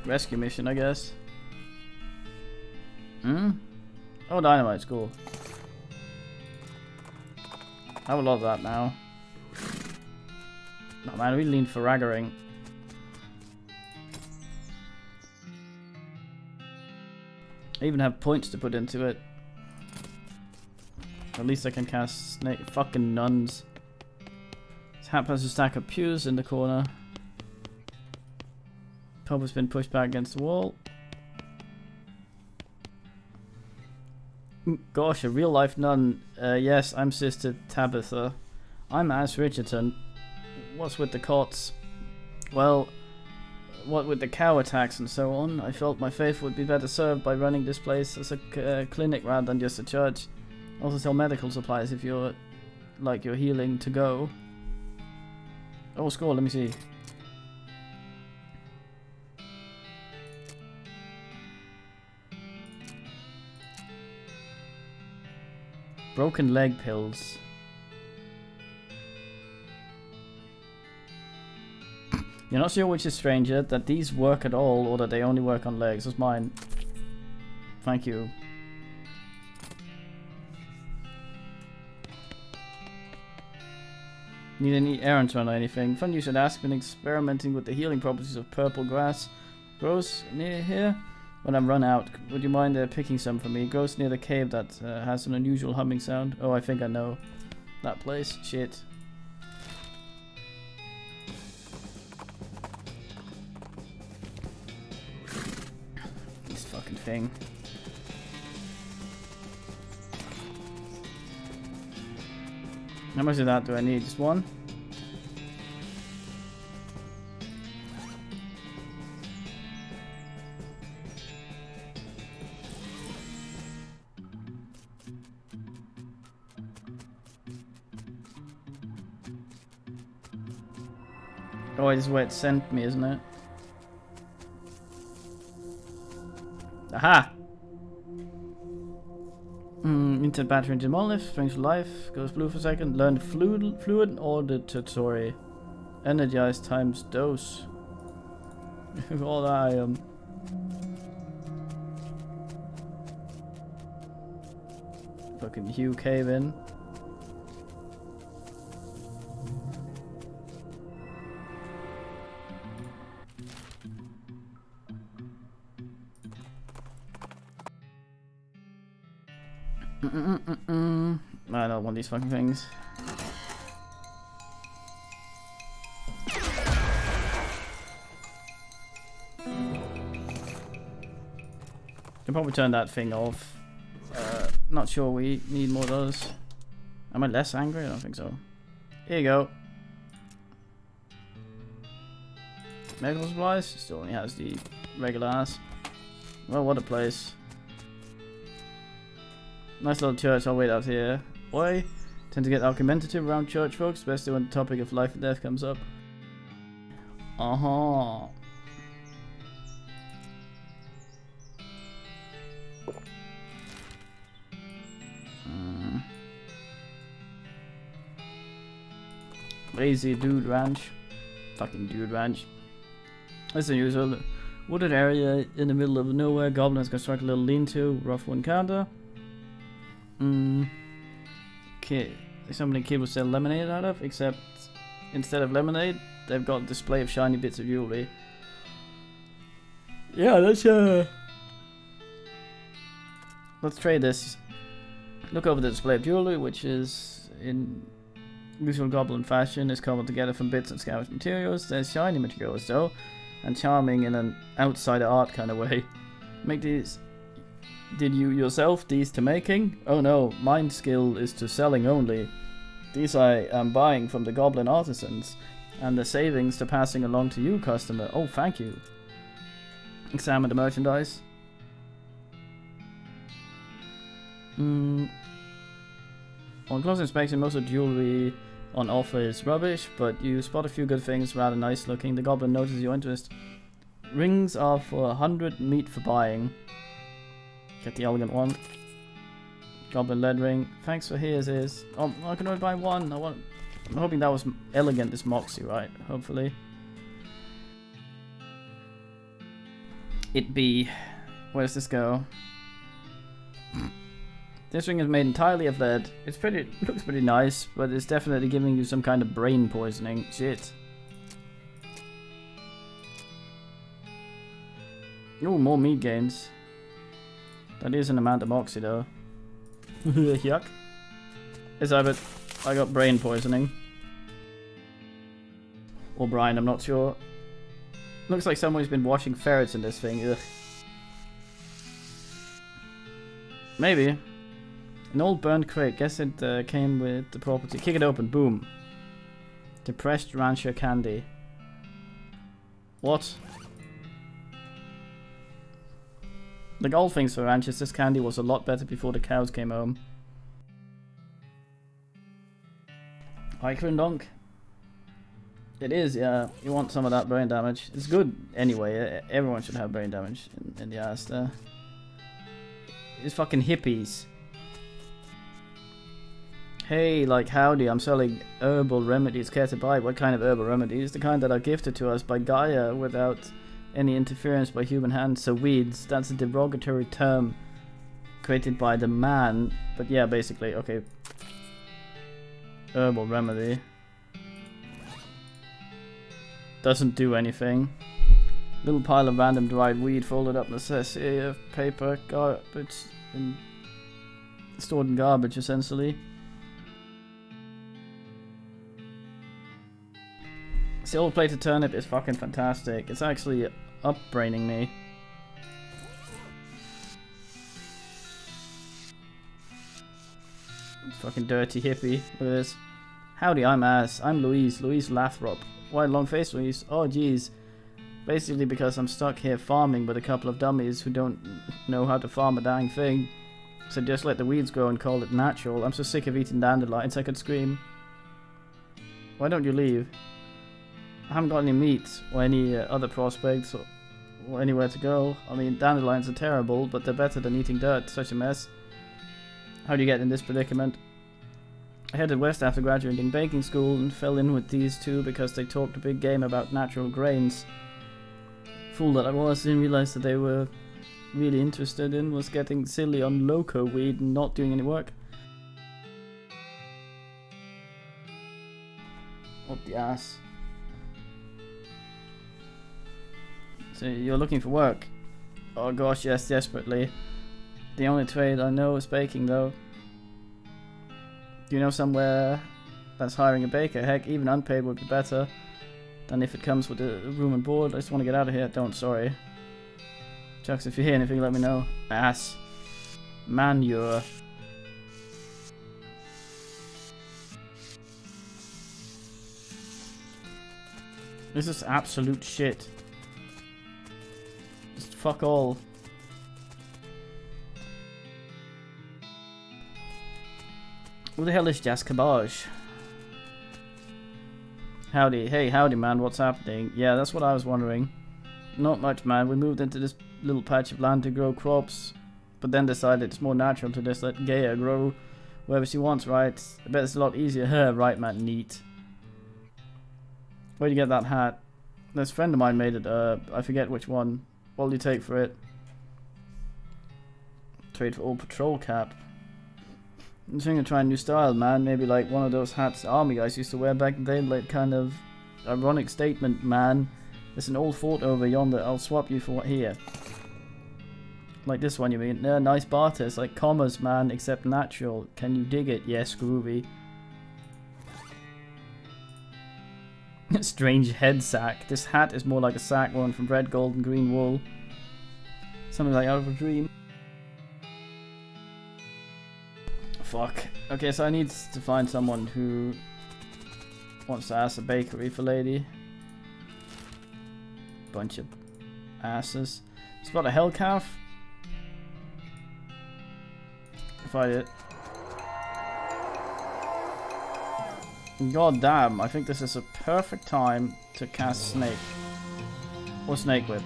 Rescue mission, I guess. Oh, dynamite's cool. I have a lot of that now. Oh man, we lean for raggering. I even have points to put into it. At least I can cast snake. Fucking nuns. This hap has a stack of pews in the corner. Pub has been pushed back against the wall. Gosh, a real life nun. Yes, I'm Sister Tabitha. I'm Ash Richardson. What's with the cots? Well, what with the cow attacks and so on, I felt my faith would be better served by running this place as a clinic rather than just a church. Also sell medical supplies if you're like your healing to go. Oh, score, let me see. Broken leg pills. You're not sure which is stranger, that these work at all or that they only work on legs. That's mine. Thank you. Need any errands run or anything? Fun you should ask. Been experimenting with the healing properties of purple grass. Grows near here? When I'm run out, would you mind picking some for me? It grows near the cave that has an unusual humming sound. Oh, I think I know that place. Shit. This fucking thing. How much of that do I need? Just one? Oh, this is where it sent me, isn't it? Aha! Into battery into Molif, springs to life, goes blue for a second, learn fluid auditory, energize times dose. All I am. Fucking Hugh cave in. I don't want these fucking things. Can probably turn that thing off. Not sure we need more of those. Am I less angry? I don't think so. Here you go. Medical supplies? Still only has the regular ass. Well, what a place. Nice little church, I'll wait out here. Oi, tend to get argumentative around church folks, especially when the topic of life and death comes up. Lazy dude ranch. Fucking dude ranch. That's unusual. Wooded area in the middle of nowhere. Goblins construct a little lean-to. Rough encounter. Okay. Somebody kid will sell lemonade out of, except instead of lemonade, they've got a display of shiny bits of jewelry. Yeah, let's trade this. Look over the display of jewelry, which is in usual goblin fashion, is cobbled together from bits of scavenged materials. There's shiny materials though, and charming in an outsider art kind of way. Make these. Did you yourself these to making? Oh no, mine skill is to selling only. These I am buying from the goblin artisans, and the savings to passing along to you, customer. Oh, thank you. Examine the merchandise. On close inspection, most of the jewelry on offer is rubbish, but you spot a few good things, rather nice looking. The goblin notices your interest. Rings are for 100 meat for buying. Get the elegant one. Goblin lead ring. Thanks for his is. Oh, I can only buy one. I'm hoping that was elegant, this Moxie, right? Hopefully. It be. Where does this go? This ring is made entirely of lead. It's pretty. Looks pretty nice, but it's definitely giving you some kind of brain poisoning. Shit. Ooh, more meat gains. That is an amount of Moxie though. Yuck. Is that it? I got brain poisoning. Or Brian, I'm not sure. Looks like someone's been washing ferrets in this thing. Ugh. Maybe. An old burnt crate. Guess it came with the property. Kick it open. Boom. Depressed rancher candy. What? Like all things for ranchers, this candy was a lot better before the cows came home. Donk. It is, yeah. You want some of that brain damage. It's good anyway. Everyone should have brain damage in the ass there. It's fucking hippies. Hey, like howdy, I'm selling herbal remedies. Care to buy? What kind of herbal remedies? The kind that are gifted to us by Gaia without any interference by human hands. So weeds, that's a derogatory term created by the man. But yeah, basically, okay. Herbal remedy. Doesn't do anything. Little pile of random dried weed folded up in a sachet of paper, garbage, and stored in garbage essentially. Silver plated turnip is fucking fantastic. It's actually upbraining me. Fucking dirty hippie. Look at this. Howdy, I'm Ass. I'm Louise Lathrop. Why long face, Louise? Oh jeez. Basically because I'm stuck here farming with a couple of dummies who don't know how to farm a dang thing. So just let the weeds grow and call it natural. I'm so sick of eating dandelions I could scream. Why don't you leave? I haven't got any meat or any other prospects or anywhere to go. I mean, dandelions are terrible, but they're better than eating dirt. Such a mess. How do you get in this predicament? I headed west after graduating baking school and fell in with these two because they talked a big game about natural grains. Fool that I was, didn't realize that they were really interested in was getting silly on loco weed and not doing any work. What the ass? So you're looking for work? Oh gosh, yes, desperately. The only trade I know is baking though. Do you know somewhere that's hiring a baker? Heck, even unpaid would be better than if it comes with a room and board. I just want to get out of here. Don't, sorry. Chucks, if you hear anything, let me know. Ass. Manure. This is absolute shit. Just fuck all. Who the hell is Jas Cabbage? Howdy, hey, howdy man, what's happening? Yeah, that's what I was wondering. Not much man, we moved into this little patch of land to grow crops. but then decided it's more natural to just let Gaia grow wherever she wants, right? I bet it's a lot easier. Her, right, man? Neat. Where'd you get that hat? This friend of mine made it. I forget which one. What'll you take for it? Trade for old patrol cap. I'm thinking of trying a new style, man. Maybe like one of those hats the army guys used to wear back in the day. Like kind of ironic statement, man. There's an old fort over yonder. I'll swap you for what here. Like this one, you mean? Yeah, nice barter. It's like commas, man, except natural. Can you dig it? Yes, groovy. Strange head sack. This hat is more like a sack worn from red, gold, and green wool. Something like out of a dream. Fuck. Okay, so I need to find someone who wants to ask a bakery for lady. Bunch of asses. Spot a hell calf. Find it. God damn, I think this is a perfect time to cast Snake. Or Snake Whip.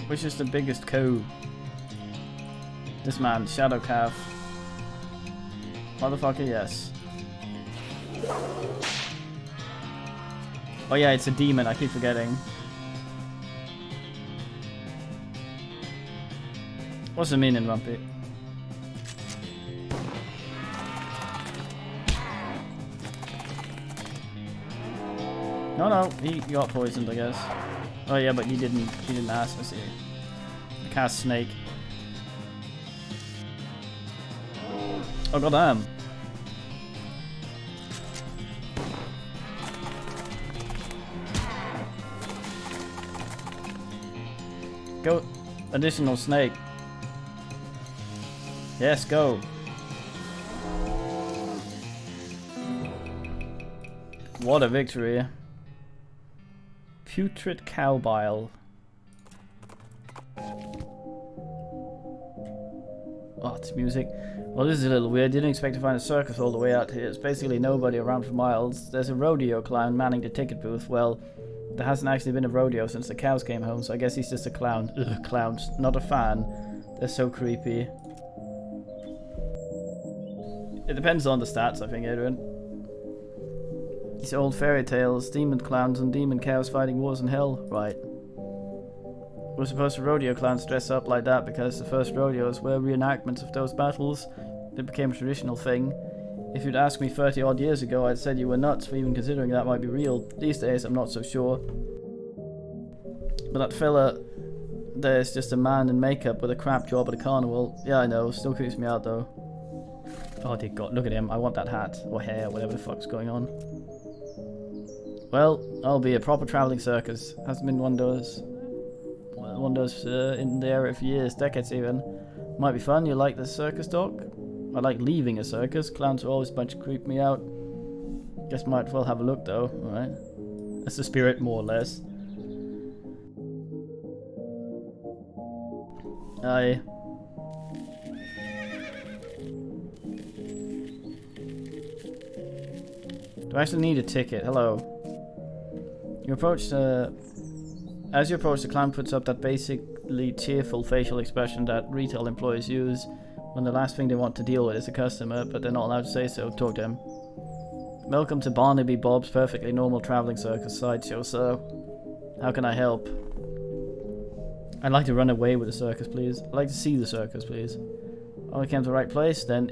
Which is the biggest coup? This man, Shadow Calf. Motherfucker, yes. Oh yeah, it's a demon, I keep forgetting. What's the meaning, Rumpy? No, he got poisoned, I guess. Oh yeah, but he didn't ask. I see. Cast Snake. Oh goddamn. Go. Additional Snake. Yes, go. What a victory. Putrid cow bile. Oh, it's music. Well, this is a little weird. Didn't expect to find a circus all the way out here. It's basically nobody around for miles. There's a rodeo clown manning the ticket booth. Well, there hasn't actually been a rodeo since the cows came home, so I guess he's just a clown. Ugh, clowns. Not a fan. They're so creepy. It depends on the stats, I think, Adrian. These old fairy tales, demon clowns and demon cows fighting wars in hell. Right. We're supposed to rodeo clowns dress up like that because the first rodeos were reenactments of those battles. It became a traditional thing. If you'd asked me 30 odd years ago, I'd said you were nuts for even considering that might be real. These days, I'm not so sure. But that fella there's just a man in makeup with a crap job at a carnival. Yeah, I know. Still creeps me out, though. Oh, dear God. Look at him. I want that hat. Or hair. Whatever the fuck's going on. Well, I'll be a proper travelling circus. Hasn't been one of those in the area for years, decades even. Might be fun. You like the circus talk? I like leaving a circus. Clowns are always a bunch of creep me out. Guess might as well have a look though. Alright. That's the spirit, more or less. Aye. Do I actually need a ticket? Hello. You approach as you approach, the clown puts up that basically cheerful facial expression that retail employees use when the last thing they want to deal with is a customer, but they're not allowed to say so. Talk to him. Welcome to Barnaby Bob's perfectly normal travelling circus sideshow, sir. How can I help? I'd like to run away with the circus, please. I'd like to see the circus, please. Oh, I came to the right place, then.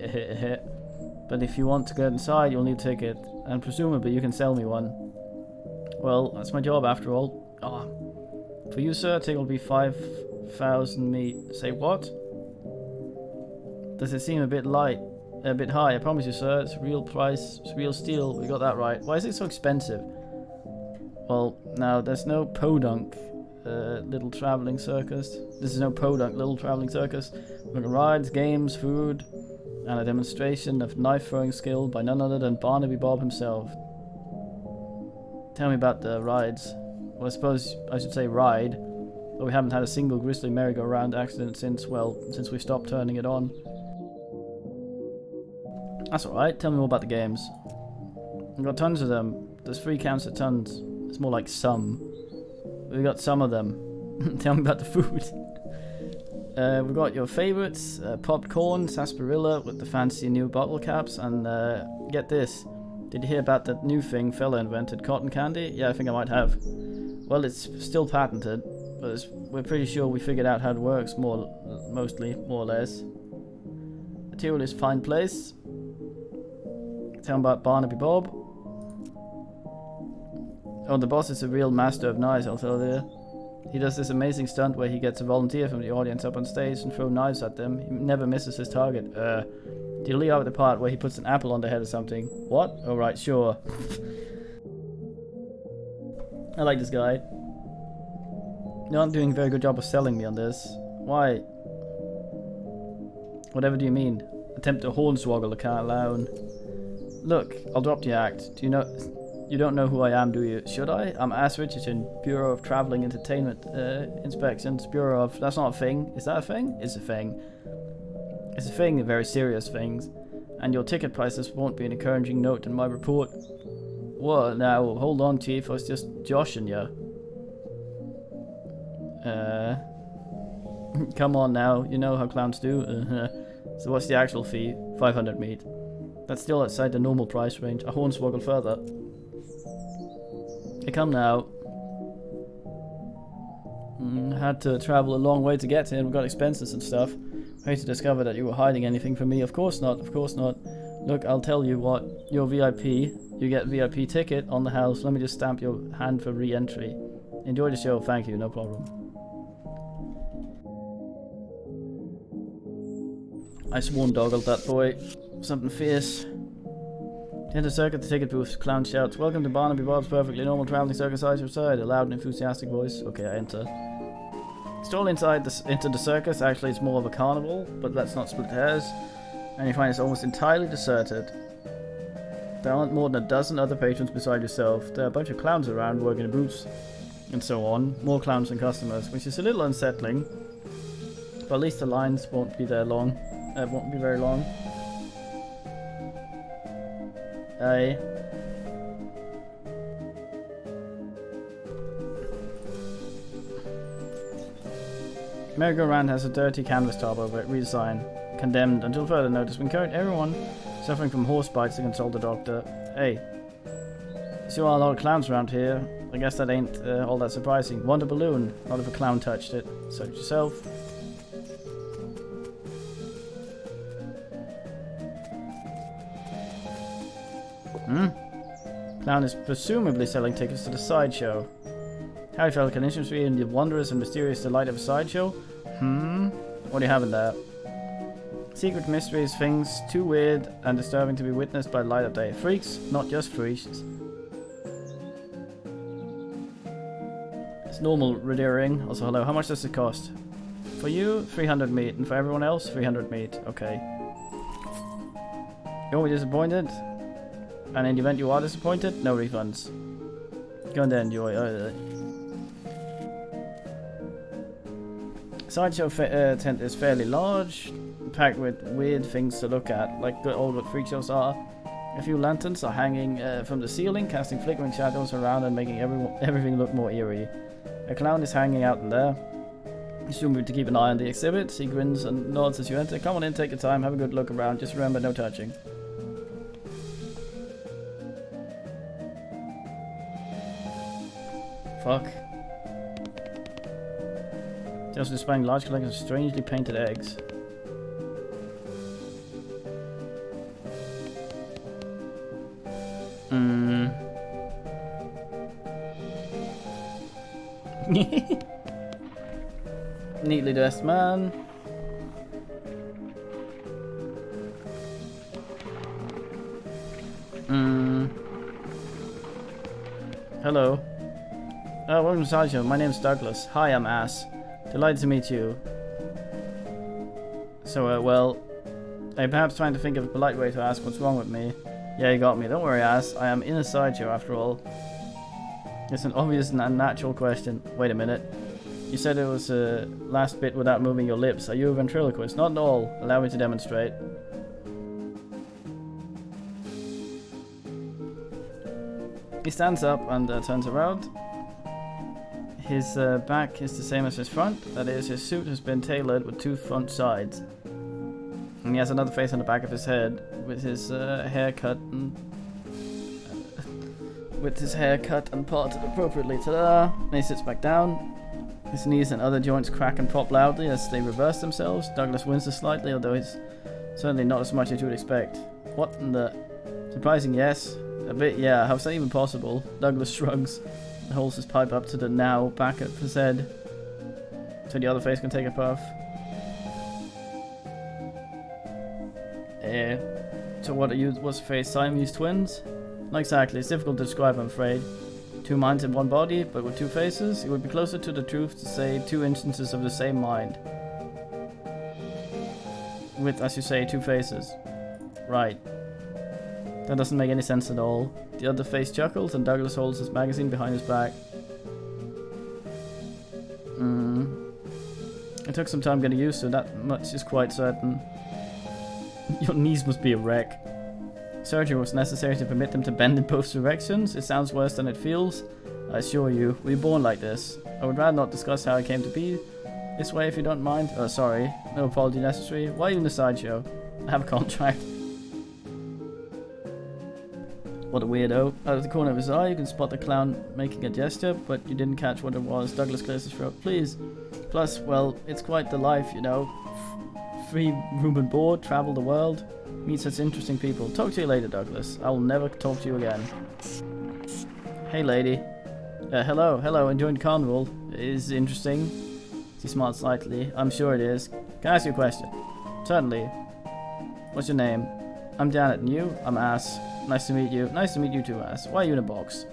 But if you want to get inside, you'll need a ticket, and presumably you can sell me one. Well, that's my job after all. Oh. For you, sir, ticket will be 5,000 meat. Say what? Does it seem a bit light? A bit high? I promise you, sir, it's real price, it's real steel. We got that right. Why is it so expensive? Well, now, there's no podunk little travelling circus. This is no podunk little travelling circus. We've got rides, games, food, and a demonstration of knife-throwing skill by none other than Barnaby Bob himself. Tell me about the rides. Well, I suppose I should say ride, but we haven't had a single grisly merry-go-round accident since we stopped turning it on. That's alright, tell me more about the games. We've got tons of them. There's 3 counts of tons. It's more like some. We got some of them. Tell me about the food. We've got your favorites, popped corn, sarsaparilla with the fancy new bottle caps, and get this. Did you hear about that new thing fella invented, cotton candy? Yeah, I think I might have. Well, it's still patented, but we're pretty sure we figured out how it works, mostly, more or less. Material is fine place. Tell him about Barnaby Bob. Oh, the boss is a real master of knives, I'll tell you. He does this amazing stunt where he gets a volunteer from the audience up on stage and throw knives at them. He never misses his target. Do you leave out the part where he puts an apple on the head or something? What? Oh, right, sure. I like this guy. You're not doing a very good job of selling me on this. Why? Whatever do you mean? Attempt to hornswoggle the clown. Look, I'll drop the act. Do you know... You don't know who I am, do you? Should I? I'm Ass Richardson, Bureau of Traveling Entertainment Inspections. Bureau of... That's not a thing. Is that a thing? It's a thing. It's a thing, very serious things. And your ticket prices won't be an encouraging note in my report. What? Now, hold on, Chief. I was just joshing you. Come on now. You know how clowns do. So what's the actual fee? 500 meat. That's still outside the normal price range. I hornswoggle further. Hey, come now. Had to travel a long way to get here and we got expenses and stuff. Hate to discover that you were hiding anything from me. Of course not, of course not. Look, I'll tell you what. You're VIP. You get VIP ticket on the house. Let me just stamp your hand for re-entry. Enjoy the show. Thank you, no problem. I sworn doggled that boy. Something fierce. Enter circuit, the ticket booth. Clown shouts, "Welcome to Barnaby Bob's perfectly normal traveling circus eyes your side." A loud and enthusiastic voice. Okay, I enter. Stroll inside into the circus. Actually, it's more of a carnival, but let's not split hairs. And you find it's almost entirely deserted. There aren't more than a dozen other patrons beside yourself. There are a bunch of clowns around working in booths and so on. More clowns than customers, which is a little unsettling. But at least the lines won't be there long. Won't be very long. Aye. Merry-go-round has a dirty canvas top over it. Read the sign. Condemned until further notice. We encourage everyone suffering from horse bites to consult the doctor. Hey. See a lot of clowns around here. I guess that ain't all that surprising. Want a balloon? Not if a clown touched it. Search yourself. Clown is presumably selling tickets to the sideshow. Howdy, fellow, can interest me in the wondrous and mysterious delight of a sideshow? What do you have in there? Secret mysteries, things too weird and disturbing to be witnessed by the light of day. Freaks, not just freaks. It's normal redeering. Also, hello, how much does it cost? For you, 300 meat, and for everyone else, 300 meat. Okay. You won't be disappointed? And in the event you are disappointed, no refunds. Go and enjoy. Sideshow tent is fairly large, packed with weird things to look at, like good old freak shows are. A few lanterns are hanging from the ceiling, casting flickering shadows around and making everything look more eerie. A clown is hanging out in there. Assume to keep an eye on the exhibit. He grins and nods as you enter. Come on in, take your time, have a good look around. Just remember, no touching. Fuck. Just displaying large collections of strangely painted eggs. Neatly dressed man. Hello. Welcome to Sideshow. My name's Douglas. Hi, I'm Ass. Delighted to meet you. So, well, I'm perhaps trying to think of a polite way to ask what's wrong with me. Yeah, you got me. Don't worry, Ass. I am in a sideshow, after all. It's an obvious and unnatural question. Wait a minute. You said it was last bit without moving your lips. Are you a ventriloquist? Not at all. Allow me to demonstrate. He stands up and turns around. His back is the same as his front. That is, his suit has been tailored with 2 front sides. And he has another face on the back of his head with his haircut and parted appropriately. Ta-da! And he sits back down. His knees and other joints crack and pop loudly as they reverse themselves. Douglas winces slightly, although it's certainly not as much as you would expect. What in the... Surprising, yes. A bit, yeah. How's that even possible? Douglas shrugs and holds his pipe up to the now back of his head so the other face can take a puff. So what are you, what's the face? Siamese twins? Not exactly, it's difficult to describe, I'm afraid. 2 minds in one body, but with 2 faces? It would be closer to the truth to say 2 instances of the same mind. With, as you say, 2 faces. Right. That doesn't make any sense at all. The other face chuckles and Douglas holds his magazine behind his back. It took some time getting used to, that much is quite certain. Your knees must be a wreck. Surgery was necessary to permit them to bend in both directions. It sounds worse than it feels. I assure you, we were born like this. I would rather not discuss how I came to be this way if you don't mind. Oh, sorry. No apology necessary. Why are you in the sideshow? I have a contract. What a weirdo. Out of the corner of his eye, you can spot the clown making a gesture, but you didn't catch what it was. Douglas clears his throat. Please. Plus, well, it's quite the life, you know. Free room and board, travel the world, meet such interesting people. Talk to you later, Douglas. I will never talk to you again. Hey, lady. Hello, enjoying the carnival. Is it interesting? She smiles slightly. I'm sure it is. Can I ask you a question? Certainly. What's your name? I'm Janet, and you? I'm Ass. Nice to meet you. Nice to meet you too, Ass. Why are you in a box?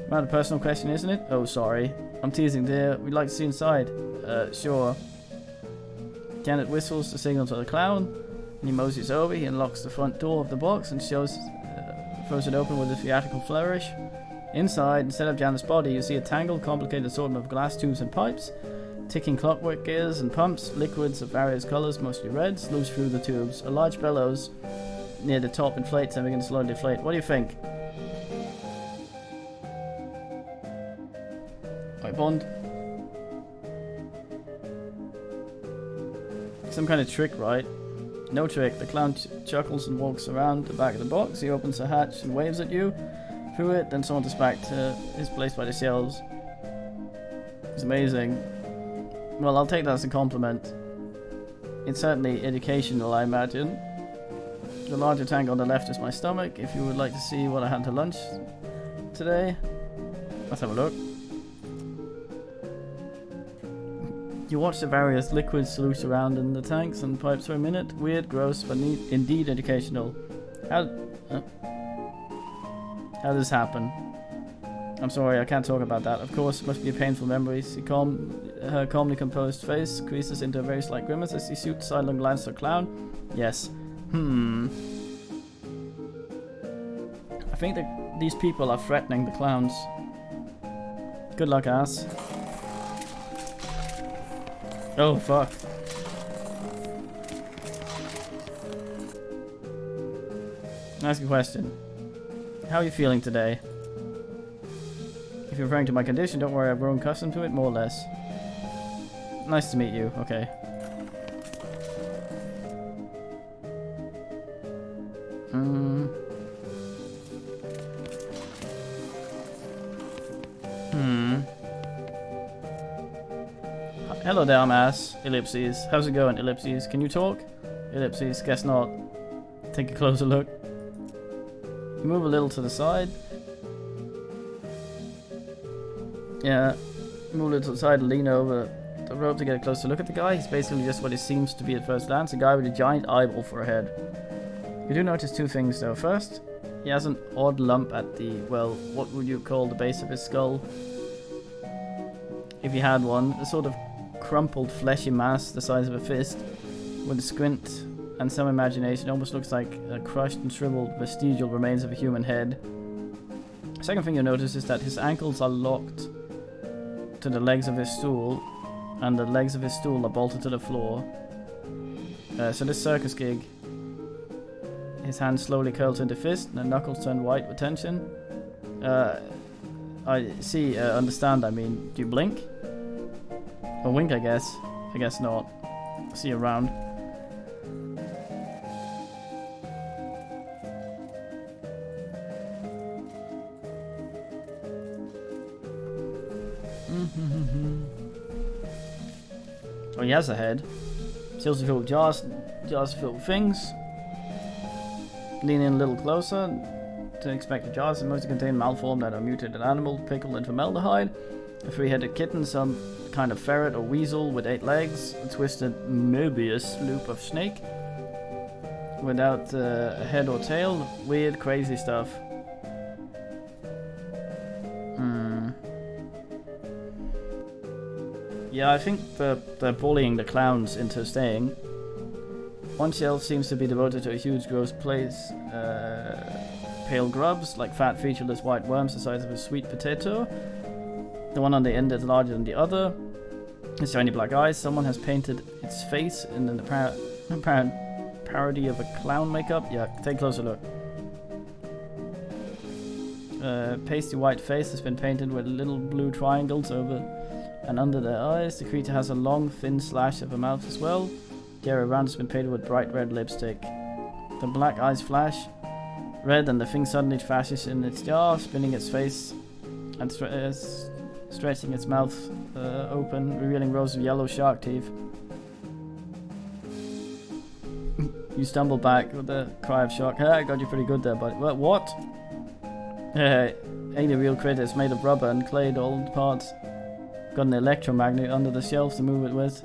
Rather personal question, isn't it? Oh, sorry. I'm teasing, dear. We'd like to see inside. Sure. Janet whistles the signal to the clown, and he moseys over. He unlocks the front door of the box and throws it open with a theatrical flourish. Inside, instead of Janet's body, you see a tangled, complicated assortment of glass tubes and pipes. Ticking clockwork gears and pumps, liquids of various colours, mostly red, sloosh through the tubes. A large bellows near the top inflates and begins to slowly deflate. What do you think? Right, Bond. Some kind of trick, right? No trick. The clown chuckles and walks around the back of the box. He opens the hatch and waves at you through it, then saunters back to his place by the shelves. It's amazing. Well, I'll take that as a compliment. It's certainly educational, I imagine. The larger tank on the left is my stomach. If you would like to see what I had to lunch today, let's have a look. You watch the various liquids sluice around in the tanks and pipes for a minute. Weird, gross, but indeed educational. How did this happen? I'm sorry, I can't talk about that. Of course, it must be a painful memory. Her calmly composed face creases into a very slight grimace as she shoots a sidelong glance at the clown. Yes. I think that these people are threatening the clowns. Good luck, Ass. Oh, fuck. Ask a question. How are you feeling today? If you're referring to my condition, don't worry, I've grown accustomed to it, more or less. Nice to meet you, okay. Hello there, I'm Ass. Ellipses. How's it going, Ellipses? Can you talk? Ellipses. Guess not. Take a closer look. You move a little to the side. Yeah. Move a little to the side and lean over the rope to get a closer look at the guy. He's basically just what he seems to be at first glance. A guy with a giant eyeball for a head. You do notice 2 things though. First, he has an odd lump at the, well, what would you call the base of his skull? If he had one. A sort of crumpled fleshy mass the size of a fist. With a squint and some imagination, it almost looks like a crushed and shriveled vestigial remains of a human head. Second thing you'll notice is that his ankles are locked to the legs of his stool, and the legs of his stool are bolted to the floor. So this circus gig, his hands slowly curl into fist, and the knuckles turn white with tension. I see, understand, I mean, do you blink? A wink, I guess. I guess not. See you around. Oh, he has a head. Seals are filled with jars. Jars are filled with things. Lean in a little closer. To expect the jars are mostly contain malformed and mutated animal pickled in formaldehyde. A three-headed kitten, some kind of ferret or weasel with 8 legs. A twisted Mobius loop of snake. Without a head or tail. Weird, crazy stuff. Yeah, I think they're bullying the clowns into staying. One shelf seems to be devoted to a huge gross place. Pale grubs, like fat featureless white worms the size of a sweet potato. The one on the end is larger than the other. Has shiny black eyes. Someone has painted its face in an apparent parody of a clown makeup. Yeah, take a closer look. Pasty white face has been painted with little blue triangles over and under their eyes. The creature has a long, thin slash of a mouth as well. The area around has been painted with bright red lipstick. The black eyes flash red and the thing suddenly flashes in its jar, spinning its face and stretching its mouth open, revealing rows of yellow shark teeth. You stumble back with a cry of shock. I got you pretty good there, buddy. What? Ain't a real critter. It's made of rubber and clay to all parts. Got an electromagnet under the shelf to move it with.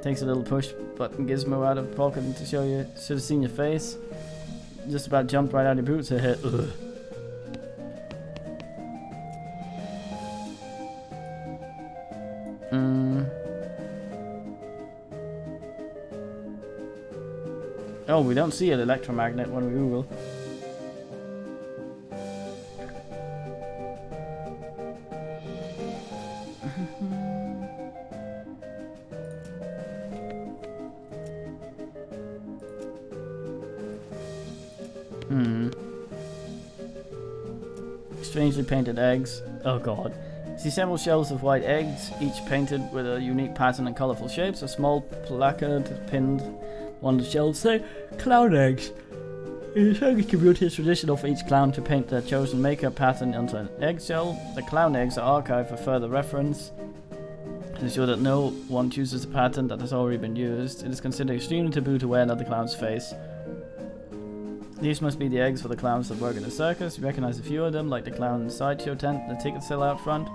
Takes a little push button gizmo out of pocket to show you. Should have seen your face. Just about jumped right out of your boots. Ugh. Oh, we don't see an electromagnet when we Google. Strangely painted eggs. Oh god. See several shelves of white eggs, each painted with a unique pattern and colourful shapes. A small placard pinned on the shelves say, "Clown eggs." In the Turkish community, it's traditional for each clown to paint their chosen makeup pattern onto an eggshell. The clown eggs are archived for further reference to ensure that no one chooses a pattern that has already been used. It is considered extremely taboo to wear another clown's face. These must be the eggs for the clowns that work in the circus. You recognize a few of them, like the clown sideshow tent and the ticket seller out front.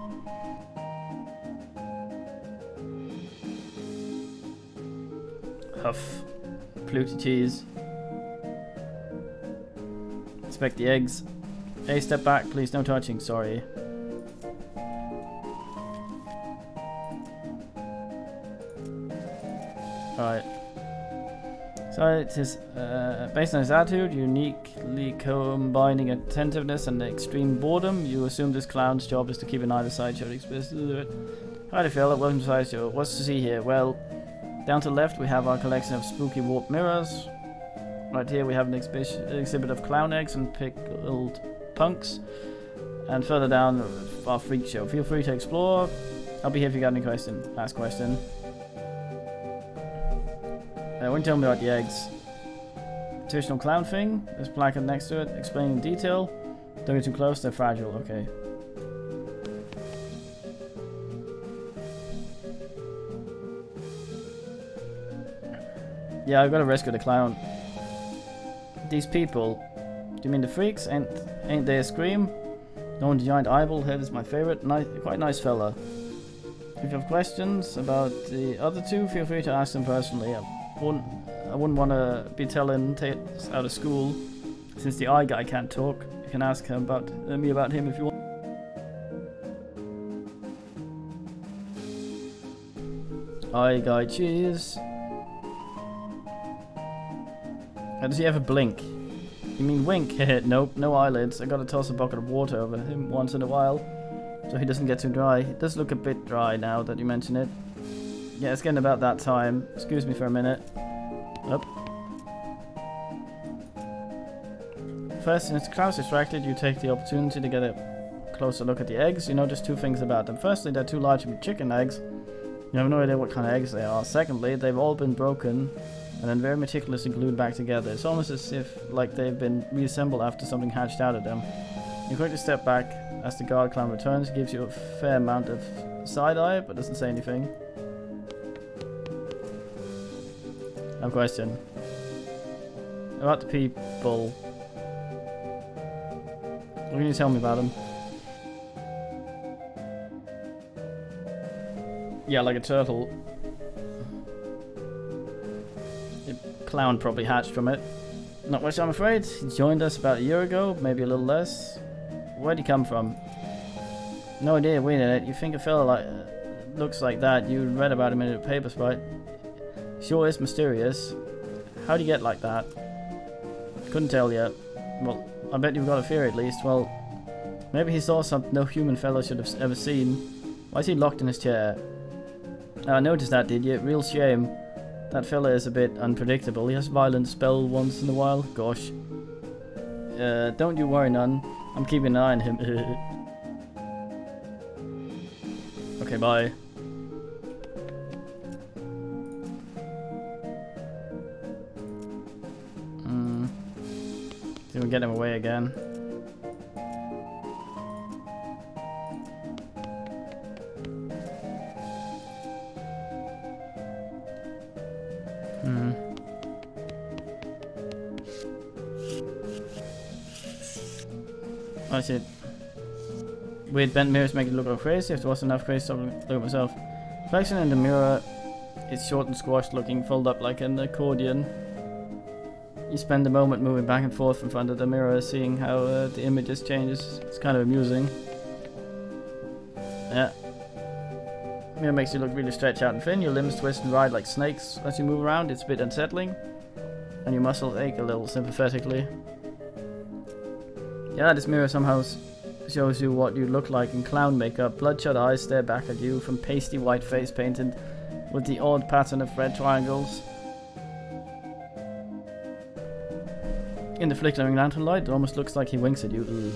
Huff. Pluty cheese. Inspect the eggs. Hey, step back, please. No touching. Sorry. Alright. So it is based on his attitude, uniquely combining attentiveness and extreme boredom. You assume this clown's job is to keep an eye on the sideshow. Howdy fella, welcome to Sideshow. What's to see here? Well, down to the left we have our collection of spooky warped mirrors. Right here we have an exhibit of clown eggs and pickled punks. And further down our freak show. Feel free to explore. I'll be here if you got any question. Ask question. When you tell me about the eggs. Traditional clown thing. There's a placard next to it explaining in detail. Don't get too close, they're fragile. Okay. Yeah, I've got to rescue the clown. These people. Do you mean the freaks? Ain't they a scream? The one with the giant eyeball head is my favorite. Quite nice fella. If you have questions about the other two, feel free to ask them personally. I wouldn't want to be telling tales out of school. Since the eye guy can't talk, you can ask him about me about him if you want. Eye guy, cheers. Does he ever blink? You mean wink? Nope, no eyelids. I gotta toss a bucket of water over him once in a while, so he doesn't get too dry. It does look a bit dry now that you mention it. Yeah, it's getting about that time. Excuse me for a minute. Up. First, since the crowd's distracted, you take the opportunity to get a closer look at the eggs. You notice two things about them. Firstly, they're too large to be chicken eggs. You have no idea what kind of eggs they are. Secondly, they've all been broken and then very meticulously glued back together. It's almost as if like they've been reassembled after something hatched out of them. You quickly step back as the guard clown returns. He gives you a fair amount of side-eye, but doesn't say anything. I have a question. About the people. What can you tell me about them? Yeah, like a turtle. The clown probably hatched from it. Not much, I'm afraid. He joined us about a year ago, maybe a little less. Where'd he come from? No idea, wait a minute. You think a fella like looks like that, you read about him in the papers, right? Sure is mysterious. How'd he get like that? Couldn't tell yet. Well, I bet you've got a theory at least. Well, maybe he saw something no human fellow should have ever seen. Why is he locked in his chair? I noticed that, did you? Real shame. That fella is a bit unpredictable. He has violent spell once in a while. Gosh. Don't you worry none. I'm keeping an eye on him. Okay, bye. See if we get him away again. I see. Weird bent mirrors make it look like crazy. If there wasn't enough crazy, I'd look at myself. Reflection in the mirror is short and squashed looking, fold up like an accordion. You spend a moment moving back and forth in front of the mirror, seeing how the images changes. It's kind of amusing. Yeah. Mirror makes you look really stretched out and thin. Your limbs twist and ride like snakes as you move around. It's a bit unsettling. And your muscles ache a little sympathetically. Yeah, this mirror somehow shows you what you look like in clown makeup. Bloodshot eyes stare back at you from pasty white face painted with the odd pattern of red triangles. In the flickering lantern light, it almost looks like he winks at you. Ugh.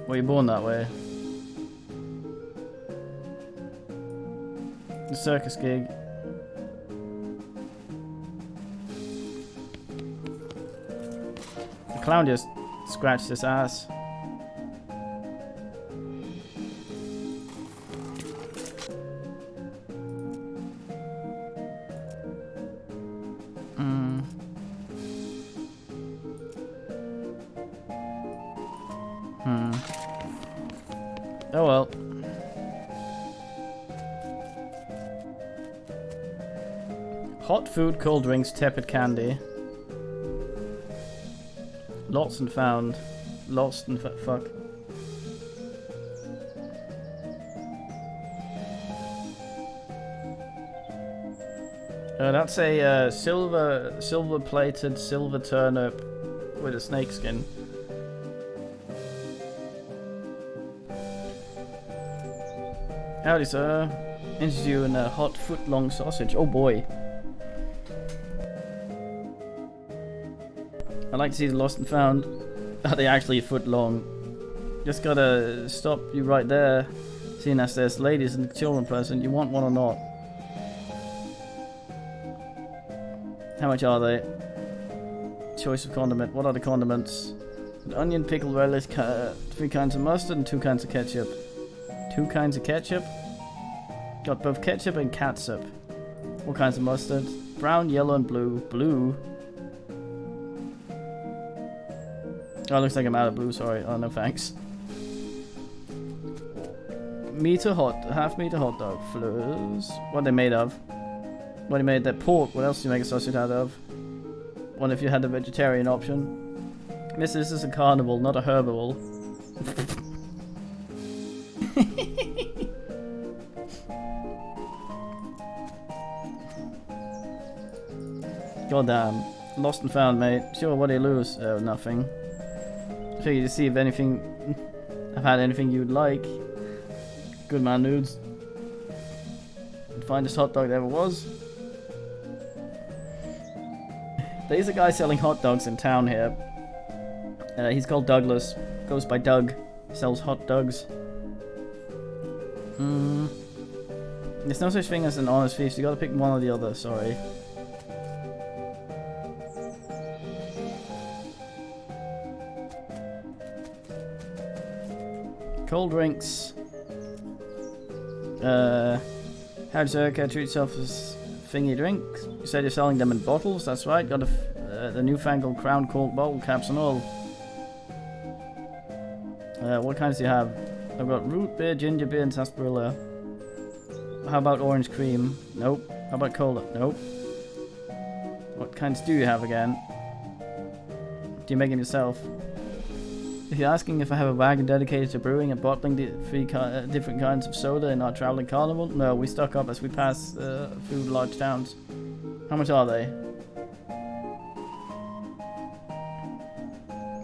Were you born that way? The circus gig. The clown just scratched his ass. Oh well. Hot food, cold drinks, tepid candy. Lost and found. Lost and fuck. That's a silver-plated silver turnip with a snake skin. Howdy, sir. Interested you in a hot foot-long sausage. Oh boy. I'd like to see the lost and found. Are they actually a foot long? Just gotta stop you right there. Seeing as there's ladies and children present, you want one or not? How much are they? Choice of condiment. What are the condiments? Onion, pickle, relish, 3 kinds of mustard, and 2 kinds of ketchup. 2 kinds of ketchup? Got both ketchup and catsup. What kinds of mustard? Brown, yellow, and blue. Blue? Oh, it looks like I'm out of blue, sorry. Oh, no thanks. Half meat or hot dog. Fleurs. What are they made of? What they made? That pork. What else do you make a sausage out of? What if you had the vegetarian option? Miss, this is a carnival, not a herbivore. Goddamn. Lost and found, mate. Sure, what do you lose? Oh, nothing. Figured to see if anything... I've had anything you'd like. Good man, nudes. The finest hot dog there ever was. There's a guy selling hot dogs in town here. He's called Douglas. Goes by Doug. Sells hot dogs. There's no such thing as an honest thief, so you gotta pick one or the other, sorry. Cold drinks. How'd Zerka treat yourself as thingy drink? You said you're selling them in bottles, that's right. Got the newfangled Crown Cork bottle caps and all. What kinds do you have? I've got root beer, ginger beer, and sarsaparilla. How about orange cream? Nope. How about cola? Nope. What kinds do you have again? Do you make them yourself? If you're asking if I have a wagon dedicated to brewing and bottling the different kinds of soda in our traveling carnival, no, we stock up as we pass through large towns. How much are they?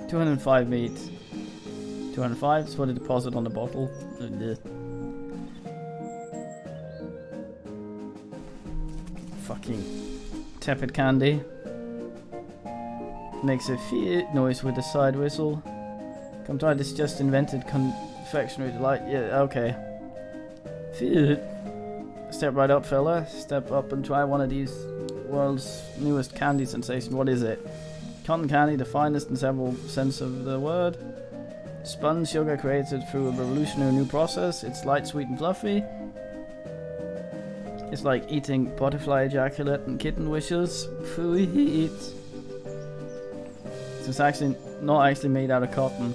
205 meat. 205 is for the deposit on the bottle. Fucking tepid candy. Makes a fiat noise with a side whistle. Come try this just invented confectionery delight. Yeah, okay. Fiat. Step right up, fella. Step up and try one of these world's newest candy sensation. What is it? Cotton candy, the finest in several sense of the word. Spun sugar created through a revolutionary new process. It's light, sweet, and fluffy. It's like eating butterfly ejaculate and kitten wishes. Sweet. It's actually not actually made out of cotton.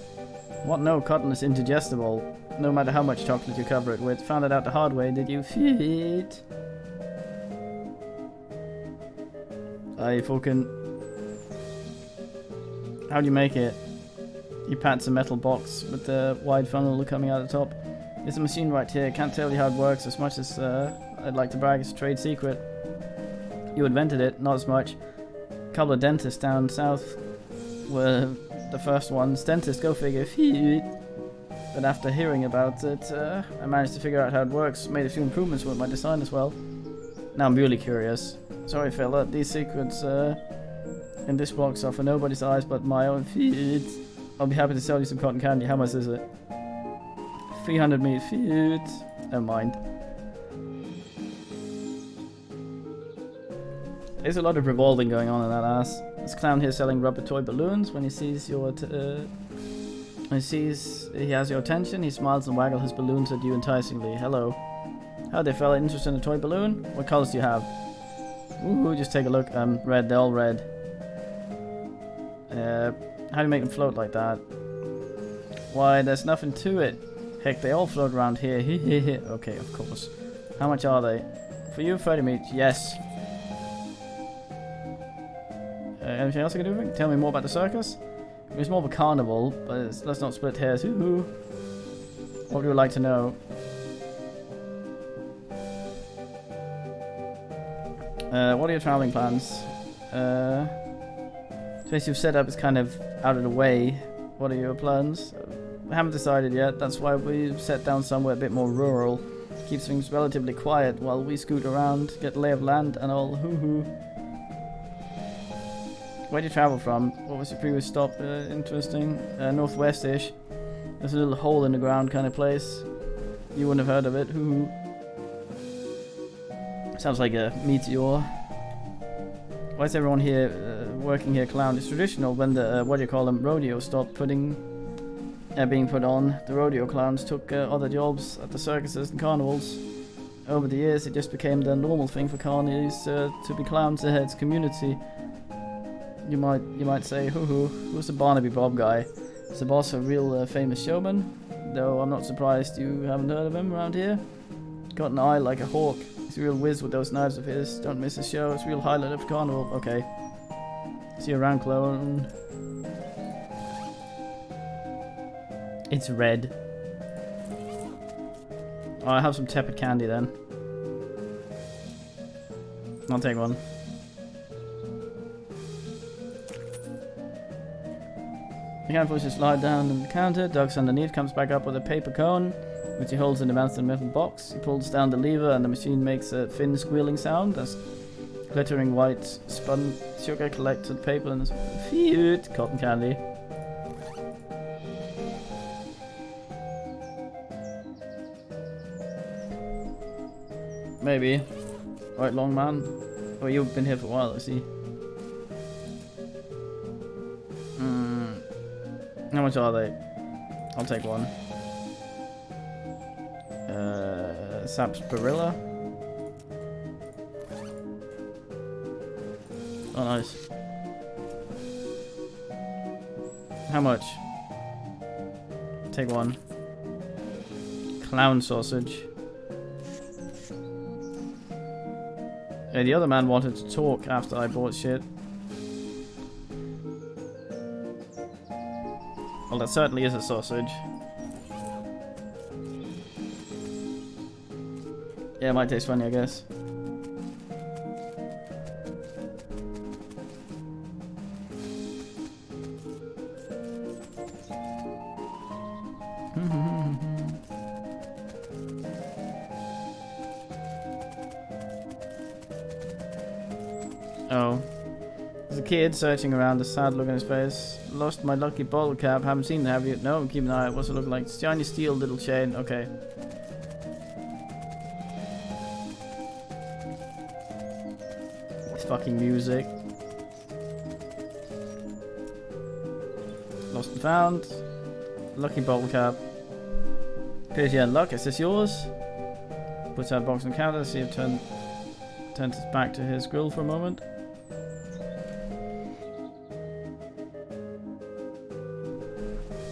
What? No, cotton is indigestible. No matter how much chocolate you cover it with. Found it out the hard way, did you? Feet. I fucking... How do you make it? You pants a metal box with the wide funnel coming out the top. There's a machine right here. Can't tell you how it works as much as I'd like to brag. It's a trade secret. You invented it, not as much. A couple of dentists down south were the first ones. Dentists, go figure. But after hearing about it, I managed to figure out how it works. Made a few improvements with my design as well. Now I'm really curious. Sorry, fella. These secrets in this box are for nobody's eyes but my own feet. I'll be happy to sell you some cotton candy. How much is it? 300 meat feet. Never mind. There's a lot of revolving going on in that ass. This clown here selling rubber toy balloons. When he sees your he has your attention, he smiles and waggles his balloons at you enticingly. Hello. Howdy, fella. Interested in a toy balloon? What colors do you have? Ooh, just take a look. Red. They're all red. How do you make them float like that? Why, there's nothing to it. Heck, they all float around here. Okay, of course. How much are they? For you, 30 meat. Yes. Anything else I can do? Tell me more about the circus? It's more of a carnival, but let's not split hairs. What would you like to know? What are your traveling plans? The place you've set up is kind of out of the way. What are your plans? I haven't decided yet. That's why we've set down somewhere a bit more rural. Keeps things relatively quiet while we scoot around, get the lay of land and all. Where'd you travel from? What was your previous stop? Interesting. Northwest-ish. There's a little hole in the ground kind of place. You wouldn't have heard of it. Sounds like a meteor. Why is everyone here working here clown? It's traditional when the rodeo stopped being put on. The rodeo clowns took other jobs at the circuses and carnivals. Over the years, it just became the normal thing for carnies to be clowns in its community. You might say, who's the Barnaby Bob guy? Is the boss a real famous showman? Though I'm not surprised you haven't heard of him around here. Got an eye like a hawk. He's a real whiz with those knives of his. Don't miss his show. It's a real highlight of the carnival. Okay. See you around, clone. It's red. Oh, I have some tepid candy then. I'll take one. The can pushes slide down on the counter, ducks underneath, comes back up with a paper cone, which he holds in the mounted metal box. He pulls down the lever and the machine makes a thin squealing sound as glittering white spun sugar collected paper and feet cotton candy. Maybe. Right, long man. Oh, you've been here for a while, I see. How much are they? I'll take one. Sarsaparilla. Oh, nice. How much? Take one. Clown sausage. Hey, the other man wanted to talk after I bought shit. Well, that certainly is a sausage. Yeah, it might taste funny, I guess. Oh. There's a kid searching around, a sad look on his face. Lost my lucky bottle cap. Haven't seen it, have you? No, keep an eye out. What's it look like? Shiny steel little chain. Okay. This fucking music. Lost and found. Lucky bottle cap. Appears you had luck. Is this yours? Puts that box on the counter. See if turns his back to his grill for a moment.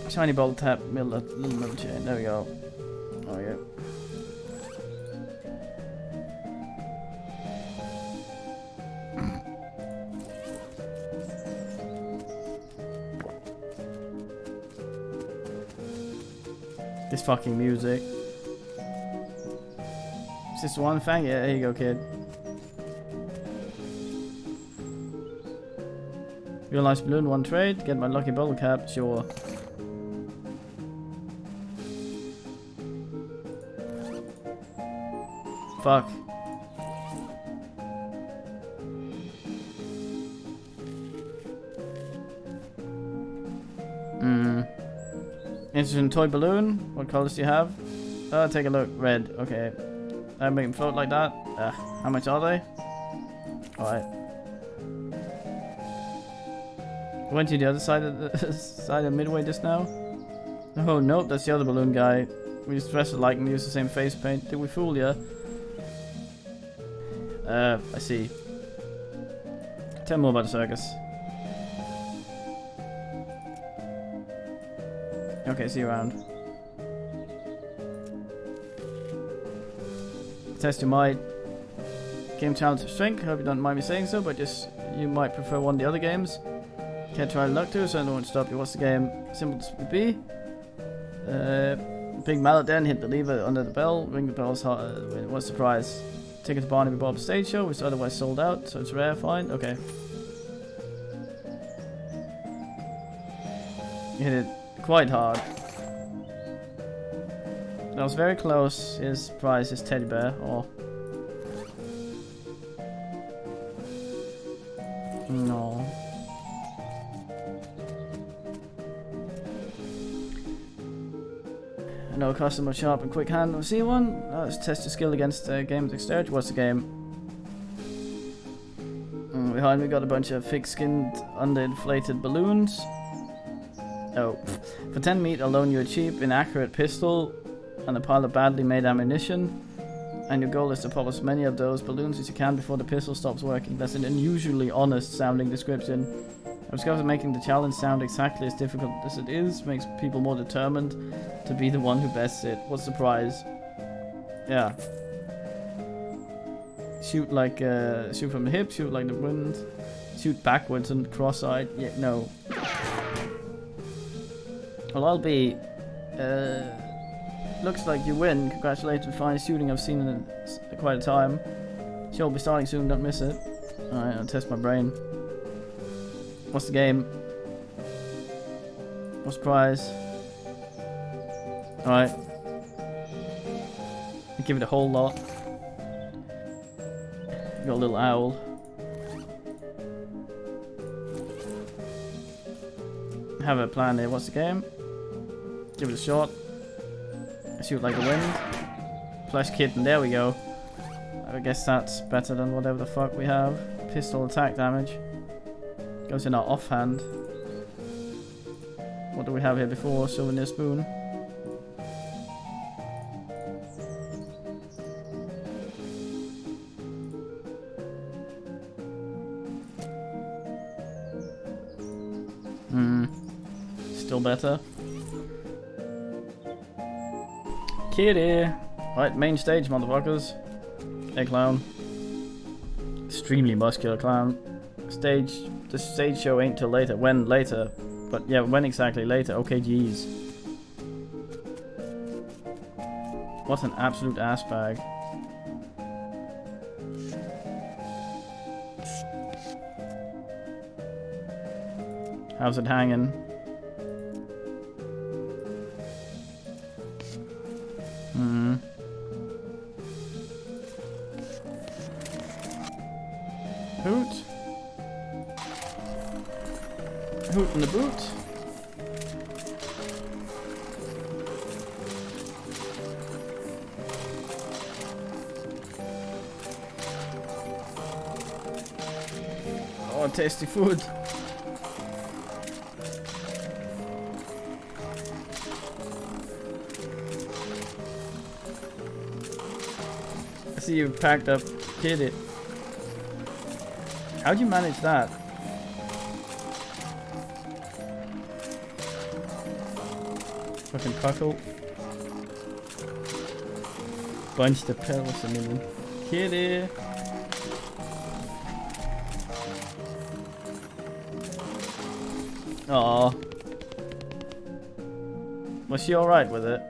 Shiny bolt tap, little metal chain. There we go. Oh yeah. This fucking music. Is this one thing? Yeah, there you go, kid. Real nice balloon, one trade. Get my lucky bottle cap, sure. Fuck. Interesting toy balloon. What colors do you have? Take a look. Red. Okay. I make them float like that. How much are they? Alright. Went to the other side of the side of Midway just now. Oh nope, that's the other balloon guy. We just dressed alike and used the same face paint. Did we fool ya? I see. Tell me more about the circus. Okay, see you around. Test your might. Game challenge of strength. Hope you don't mind me saying so, but just you might prefer one of the other games. Can't try luck to, so I won't stop you. What's the game? Simple to be. Big mallet then, hit the lever under the bell, ring the bells hard. What's the prize? Ticket to Barnaby Bob's stage show, which is otherwise sold out, so it's rare, fine, okay. You hit it quite hard. That was very close. His prize is teddy bear, or... No. No customer sharp and quick hand. See one? Let's test your skill against game's dexterity. What's the game? Behind me got a bunch of thick-skinned, underinflated balloons. Oh. For 10 meat, I'll loan you a cheap, inaccurate pistol and a pile of badly made ammunition. And your goal is to pop as many of those balloons as you can before the pistol stops working. That's an unusually honest sounding description. I've discovered making the challenge sound exactly as difficult as it is makes people more determined to be the one who bests it. What's the prize? Yeah. Shoot like, shoot from the hip, shoot like the wind, shoot backwards and cross-eyed. Yeah, no. Well, I'll be, looks like you win. Congratulations, fine shooting I've seen in quite a time. Show will be starting soon, don't miss it. Alright, I'll test my brain. What's the game? What's the prize? Alright. Give it a whole lot. Got a little owl. Have a plan here. What's the game? Give it a shot. Shoot like the wind. Flash kitten. There we go. I guess that's better than whatever the fuck we have. Pistol attack damage. Goes in our offhand. What do we have here before? Souvenir spoon. Still better. Kitty! Right, main stage, motherfuckers. Hey, clown. Extremely muscular clown. The stage show ain't till later. When later? But yeah, when exactly later? Okay, geez. What an absolute ass bag. How's it hanging? Hoot. Hoot in the boot. Oh, tasty food. I see you packed up kitty. How'd you manage that? Fucking puckle. Bunched the petals a million. Kitty! Aww. Was she alright with it?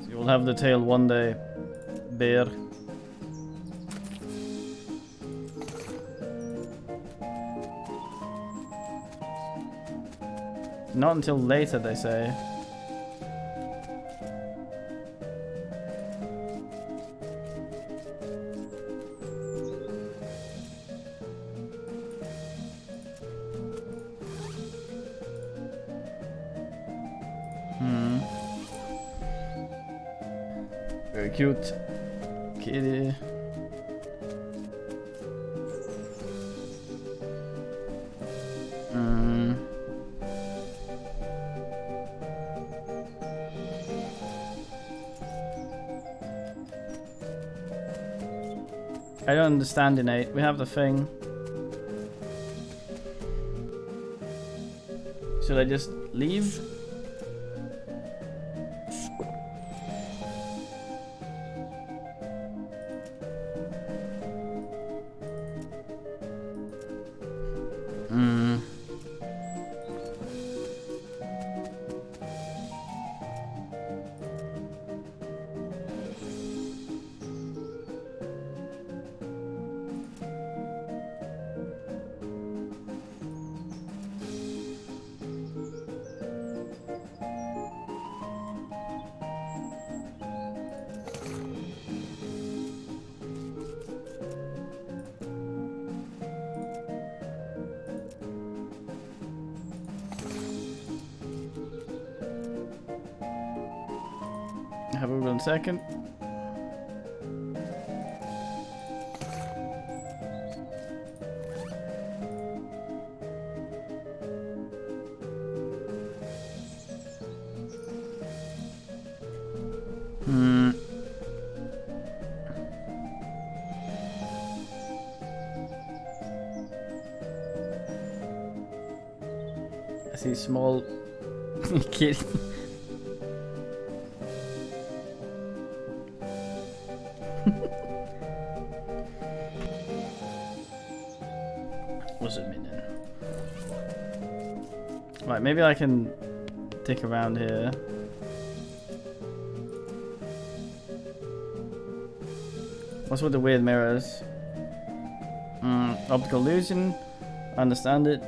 You'll have the tail one day, bear. Not until later, they say. Very cute. Kitty. I don't understand innate. We have the thing. Should I just leave? Have a 1 second. I see small kid. What's it meaning? Right, maybe I can dick around here. What's with the weird mirrors? Optical illusion. I understand it.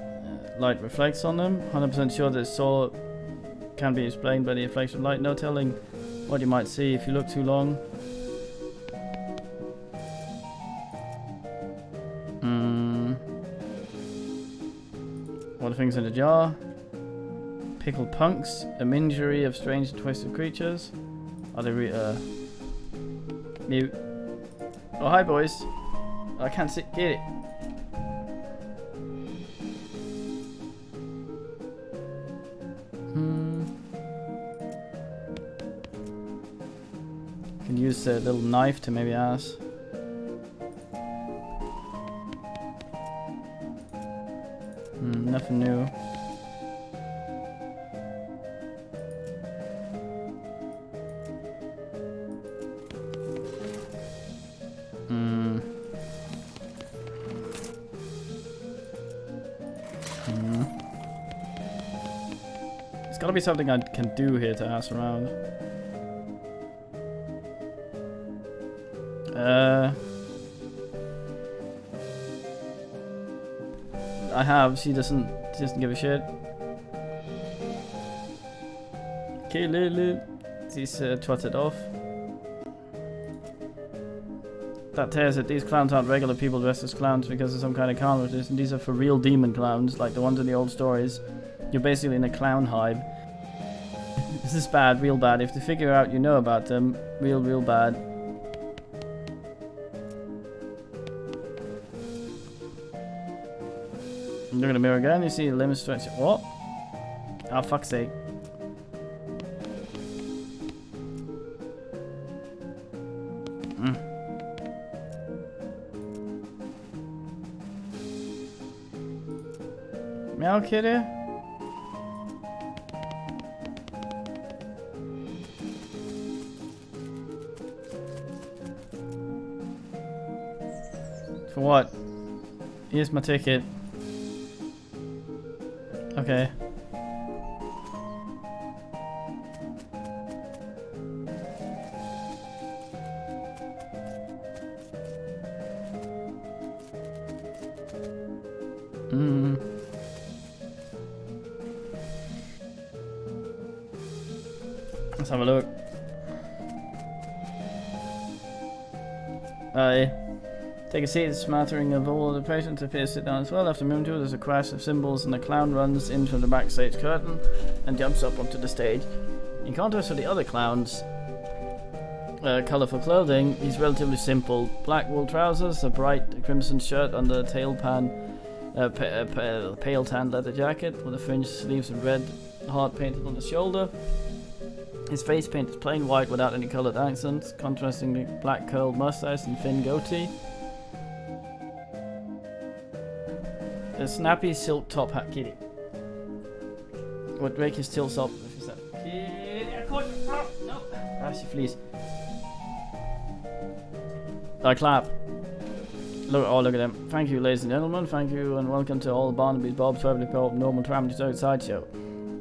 Light reflects on them. 100% sure that saw can be explained by the reflection of light. No telling what you might see if you look too long. Things in a jar. Pickled punks. A menagerie of strange and twisted creatures. Are they mute? Oh, hi boys. I can't see. Get it. Can use a little knife to maybe ask. Nothing new. There's gotta be something I can do here to ask around. I have. She doesn't give a shit. Kill it. She's twatted off. That tears it. These clowns aren't regular people dressed as clowns because of some kind of carnival. These are for real demon clowns, like the ones in the old stories. You're basically in a clown hive. This is bad, real bad. If they figure out you know about them, real bad. Look at the mirror again, you see the limbs stretch. What? Oh, fuck's sake. Meow kitty? For what? Here's my ticket. Okay. Let's have a look. Take a seat. The smattering of all the patients appears to sit down as well. After a moment or two, there's a crash of cymbals and the clown runs in from the backstage curtain and jumps up onto the stage. In contrast to the other clowns' colourful clothing, he's relatively simple. Black wool trousers, a bright crimson shirt under a pale tan leather jacket with a fringed sleeves of red heart painted on the shoulder. His face paint is plain white without any coloured accents, contrasting the black curled mustache and thin goatee. A snappy silk top hat, kitty. Would make his tilts up if he said, "Kitty, I caught you." No, Ashy fleas. I clap. Look at them. Thank you, ladies and gentlemen. Thank you, and welcome to all Barnaby's Bob's Traveling Co-op Normal Traveling Sideshow.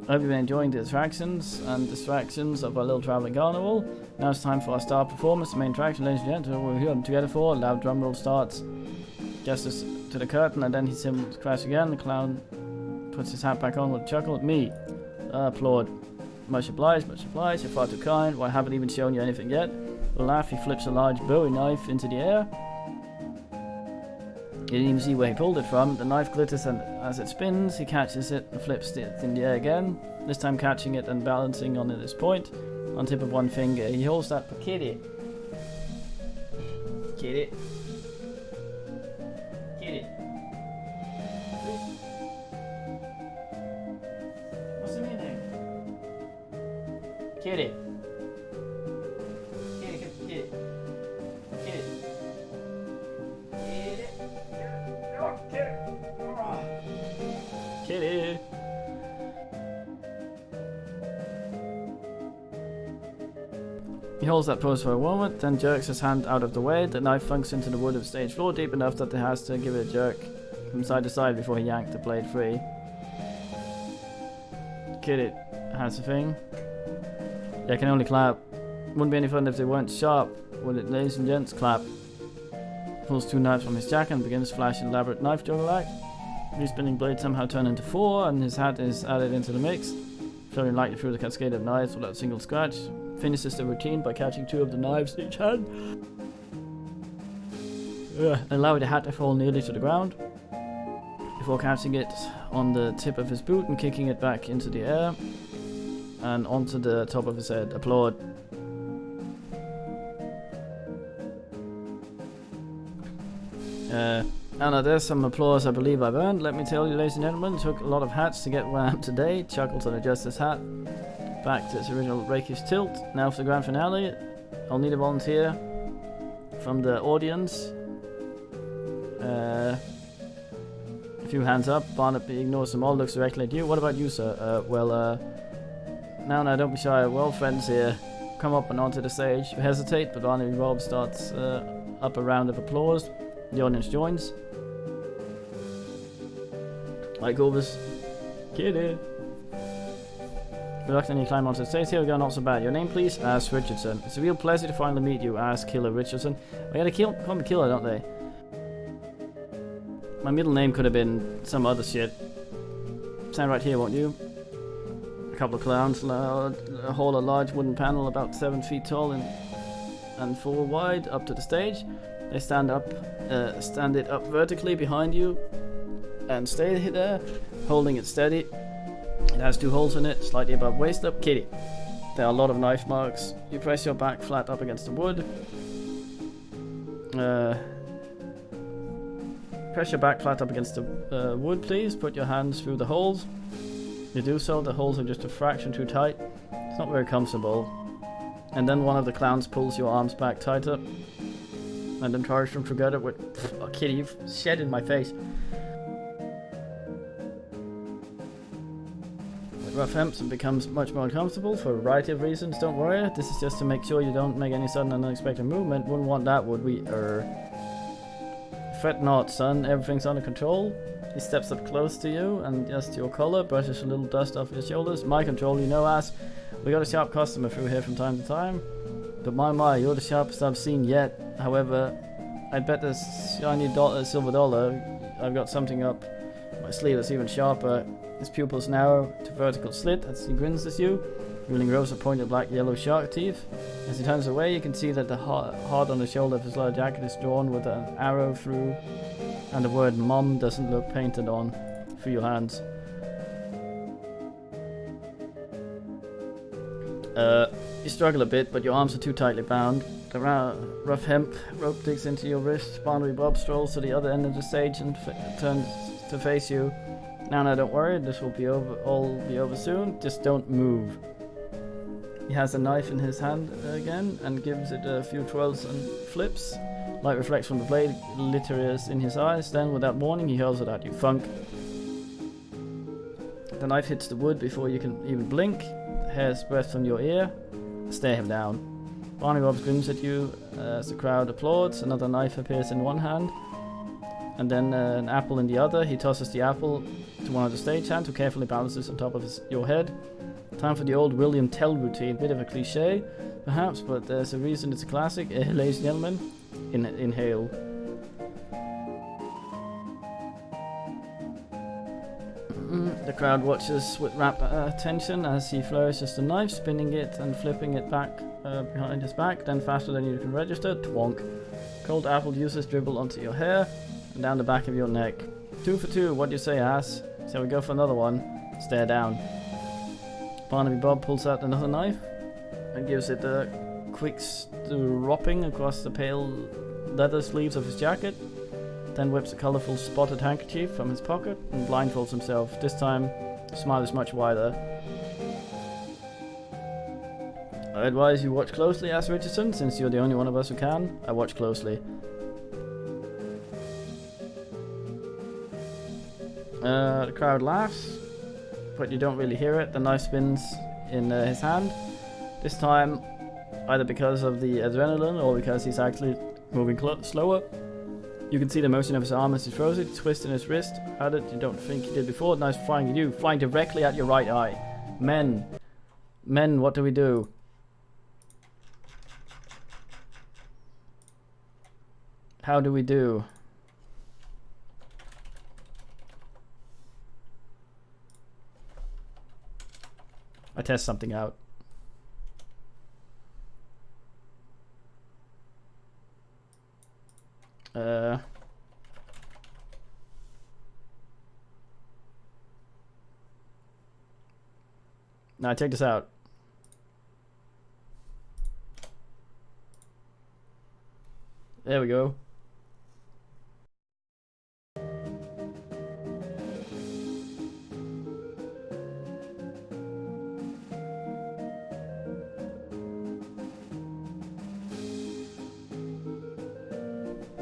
I hope you've been enjoying the attractions and distractions of our little traveling carnival. Now it's time for our star performance. The main attraction, ladies and gentlemen, we're here together for. A loud drum roll starts just as to the curtain, and then he symbols crash again. The clown puts his hat back on with a chuckle at me. Applaud. Much obliged, you're far too kind. Well, I haven't even shown you anything yet. With a laugh, he flips a large Bowie knife into the air. You didn't even see where he pulled it from. The knife glitters, and as it spins, he catches it and flips it in the air again. This time catching it and balancing on its point on tip of one finger. He holds that for Kitty. Kitty. Kitty. What's the meaning? Kitty. Kitty, kitty, kitty. Kitty. Kitty. He holds that pose for a moment, then jerks his hand out of the way. The knife funks into the wood of the stage floor deep enough that he has to give it a jerk from side to side before he yanked the blade free. Kitty has a thing. Yeah, I can only clap. Wouldn't be any fun if they weren't sharp. Would it, ladies and gents? Clap. Pulls two knives from his jacket and begins to flash an elaborate knife juggle act. Three spinning blades somehow turn into four, and his hat is added into the mix, flowing lightly through the cascade of knives without a single scratch. Finishes the routine by catching two of the knives in each hand, allowing the hat to fall nearly to the ground. before catching it on the tip of his boot and kicking it back into the air and onto the top of his head. Applaud. Anna, there's some applause I believe I've earned. Let me tell you, ladies and gentlemen, it took a lot of hats to get where I am today. Chuckles and adjusts his hat back to its original rakish tilt. Now for the grand finale. I'll need a volunteer from the audience. A few hands up. Barnaby ignores them all, looks directly at you. What about you, sir? Now, don't be shy. Well, friends here. Come up and onto the stage. You hesitate, but Barnaby Bob starts up a round of applause. The audience joins. Like Corvus. Kitty. Reluctantly climb onto the stage. Here we go, not so bad. Your name, please? Ask Richardson. It's a real pleasure to finally meet you. Ask Killer Richardson. I gotta call me Killer, don't they? My middle name could have been some other shit. Stand right here, won't you? A couple of clowns haul a large wooden panel about 7 feet tall and 4 wide up to the stage. They stand it up vertically behind you and stay there, holding it steady. It has 2 holes in it, slightly above waist up. Kitty. There are a lot of knife marks. You press your back flat up against the wood. Press your back flat up against the wood, please. Put your hands through the holes. You do so, the holes are just a fraction too tight. It's not very comfortable. And then one of the clowns pulls your arms back tighter and encourages them to get it with... Oh, Kitty, you've shed in my face. With rough hemps, it becomes much more uncomfortable for a variety of reasons. Don't worry, this is just to make sure you don't make any sudden and unexpected movement. Wouldn't want that, would we? Fret not, son. Everything's under control. He steps up close to you and adjusts your collar, brushes a little dust off your shoulders. My control, you know, ass. We got a sharp customer through here from time to time. But my, you're the sharpest I've seen yet. However, I bet this shiny silver dollar, I've got something up my sleeve that's even sharper. His pupils narrow to vertical slit as he grins at you, revealing rows of pointed black-yellow shark teeth. As he turns away, you can see that the heart on the shoulder of his leather jacket is drawn with an arrow through, and the word Mom doesn't look painted on through your hands. You struggle a bit, but your arms are too tightly bound. The rough hemp rope digs into your wrist. Barnaby Bob strolls to the other end of the stage and turns to face you. Now, don't worry, this will be all be over soon. Just don't move. He has a knife in his hand again and gives it a few twirls and flips. Light reflects from the blade, glitters in his eyes. Then, without warning, he hurls it at you. Funk. The knife hits the wood before you can even blink. The hair spreads from your ear. Stare him down. Barnaby Bob grins at you as the crowd applauds. Another knife appears in one hand, and then an apple in the other. He tosses the apple to one of the stage hands, who carefully balances on top of your head. Time for the old William Tell routine. Bit of a cliche, perhaps, but there's a reason it's a classic. Ladies and gentlemen, inhale. The crowd watches with rapt attention as he flourishes the knife, spinning it and flipping it back behind his back, then faster than you can register. Twonk. Cold apple juices dribble onto your hair and down the back of your neck. 2 for 2, what do you say, ass? Shall we go for another one? Stare down. Barnaby Bob pulls out another knife and gives it a quick stropping across the pale leather sleeves of his jacket, then whips a colourful spotted handkerchief from his pocket and blindfolds himself. This time, the smile is much wider. I advise you watch closely, asked Richardson, since you're the only one of us who can. I watch closely. The crowd laughs, but you don't really hear it. The knife spins in his hand. This time, either because of the adrenaline or because he's actually moving slower. You can see the motion of his arm as he throws it, twist in his wrist. At it, you don't think he did before. Knife flying at you, flying directly at your right eye. Men, what do we do? How do we do? I test something out. Now check this out. There we go.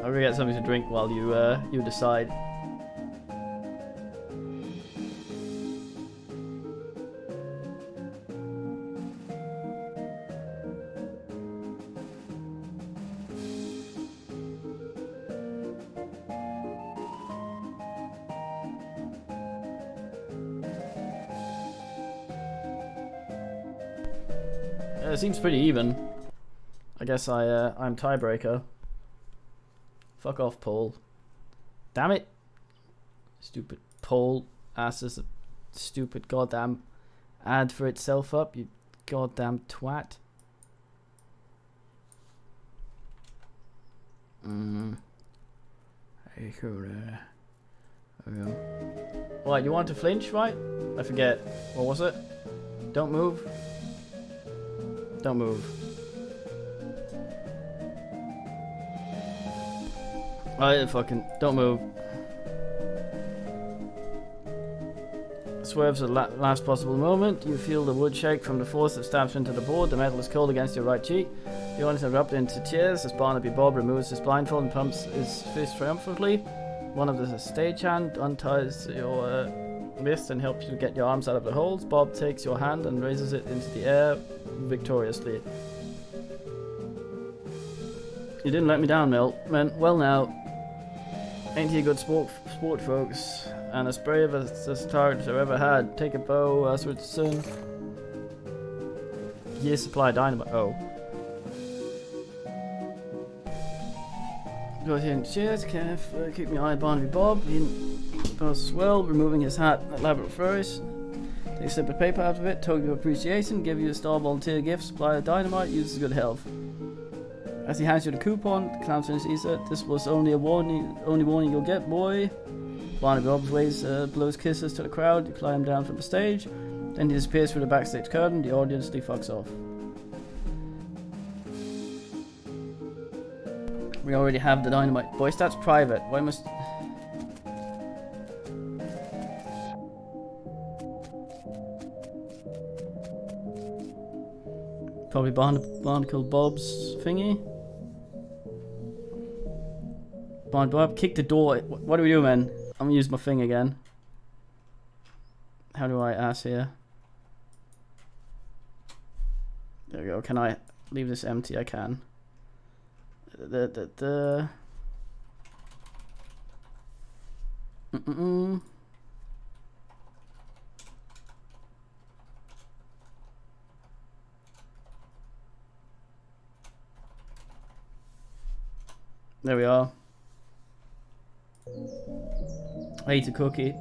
I'll go get something to drink while you decide. It seems pretty even. I guess I'm tiebreaker. Fuck off, Paul. Damn it. Stupid Paul asses a stupid goddamn ad for itself up, you goddamn twat. Hey, cool there. There we go. What, you want to flinch, right? I forget. What was it? Don't move. Don't move. Alright, fucking don't move. Swerves at the last possible moment. You feel the wood shake from the force that stabs into the board. The metal is cold against your right cheek. The audience erupt into tears as Barnaby Bob removes his blindfold and pumps his fist triumphantly. One of the stagehand unties your wrist and helps you get your arms out of the holes. Bob takes your hand and raises it into the air victoriously. You didn't let me down, man. Well now, ain't he a good sport folks? And as brave as this target I've ever had. Take a bow, Switson. Year supply dynamite. Oh. Go ahead and cheers. Keep my eye on Barnaby Bob. He passes well, removing his hat elaborate flourish. Take a slip of paper out of it, token of appreciation, give you a star volunteer gift, supply of dynamite, uses good health. As he hands you the coupon, the clown finishes it. This was only warning you'll get, boy. Barnaby Bob blows kisses to the crowd. You climb down from the stage. Then he disappears through the backstage curtain. The audience fucks off. We already have the dynamite. Boys, that's private. Why must... Probably Barnacle Bob's thingy. Bob, kick the door. What do we do, man? I'm gonna use my thing again. How do I ask here? There we go. Can I leave this empty? I can. There we are. I ate a cookie.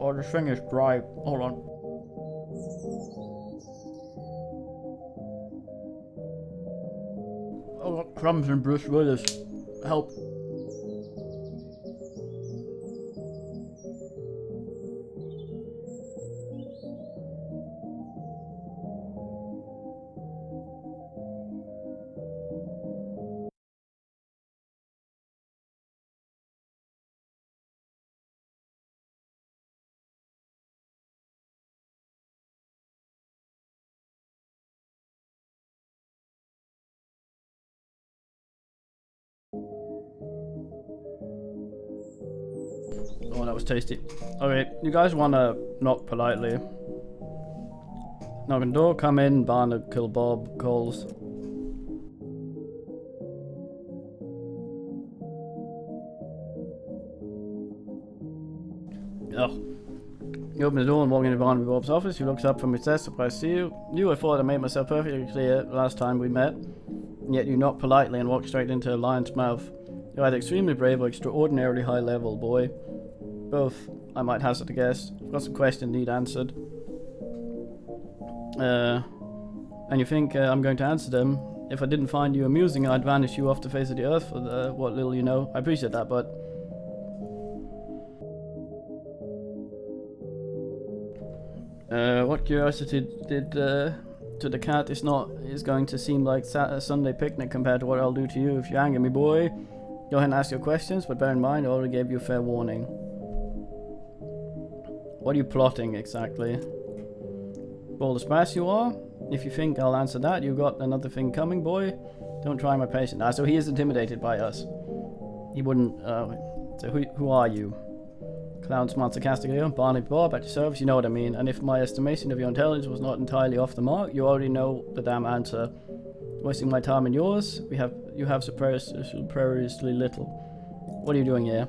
Oh, this thing is dry. Hold on. Oh, got crumbs and Bruce Willis. Help. Oh, that was tasty. Okay, you guys wanna knock politely. Knock on the door, come in, Barnard, kill Bob, calls. Ugh. You open the door and walk into Barnaby Bob's office. He looks up from his desk, surprised to see you. I thought I made myself perfectly clear last time we met. And yet you knock politely and walk straight into a lion's mouth. You're either extremely brave or extraordinarily high level, boy. Both, I might hazard to guess. I've got some questions need answered. And you think I'm going to answer them? If I didn't find you amusing, I'd vanish you off the face of the earth for what little you know. I appreciate that, but... what curiosity did to the cat is going to seem like a Sunday picnic compared to what I'll do to you if you anger me, boy. Go ahead and ask your questions, but bear in mind I already gave you a fair warning. What are you plotting exactly? Bold as brass you are? If you think I'll answer that, you've got another thing coming, boy. Don't try my patience. So he is intimidated by us. He wouldn't. So who are you? Clown smiled sarcastically. Barney Bob at your service. You know what I mean. And if my estimation of your intelligence was not entirely off the mark, you already know the damn answer. Wasting my time and yours. You have superiously little. What are you doing here?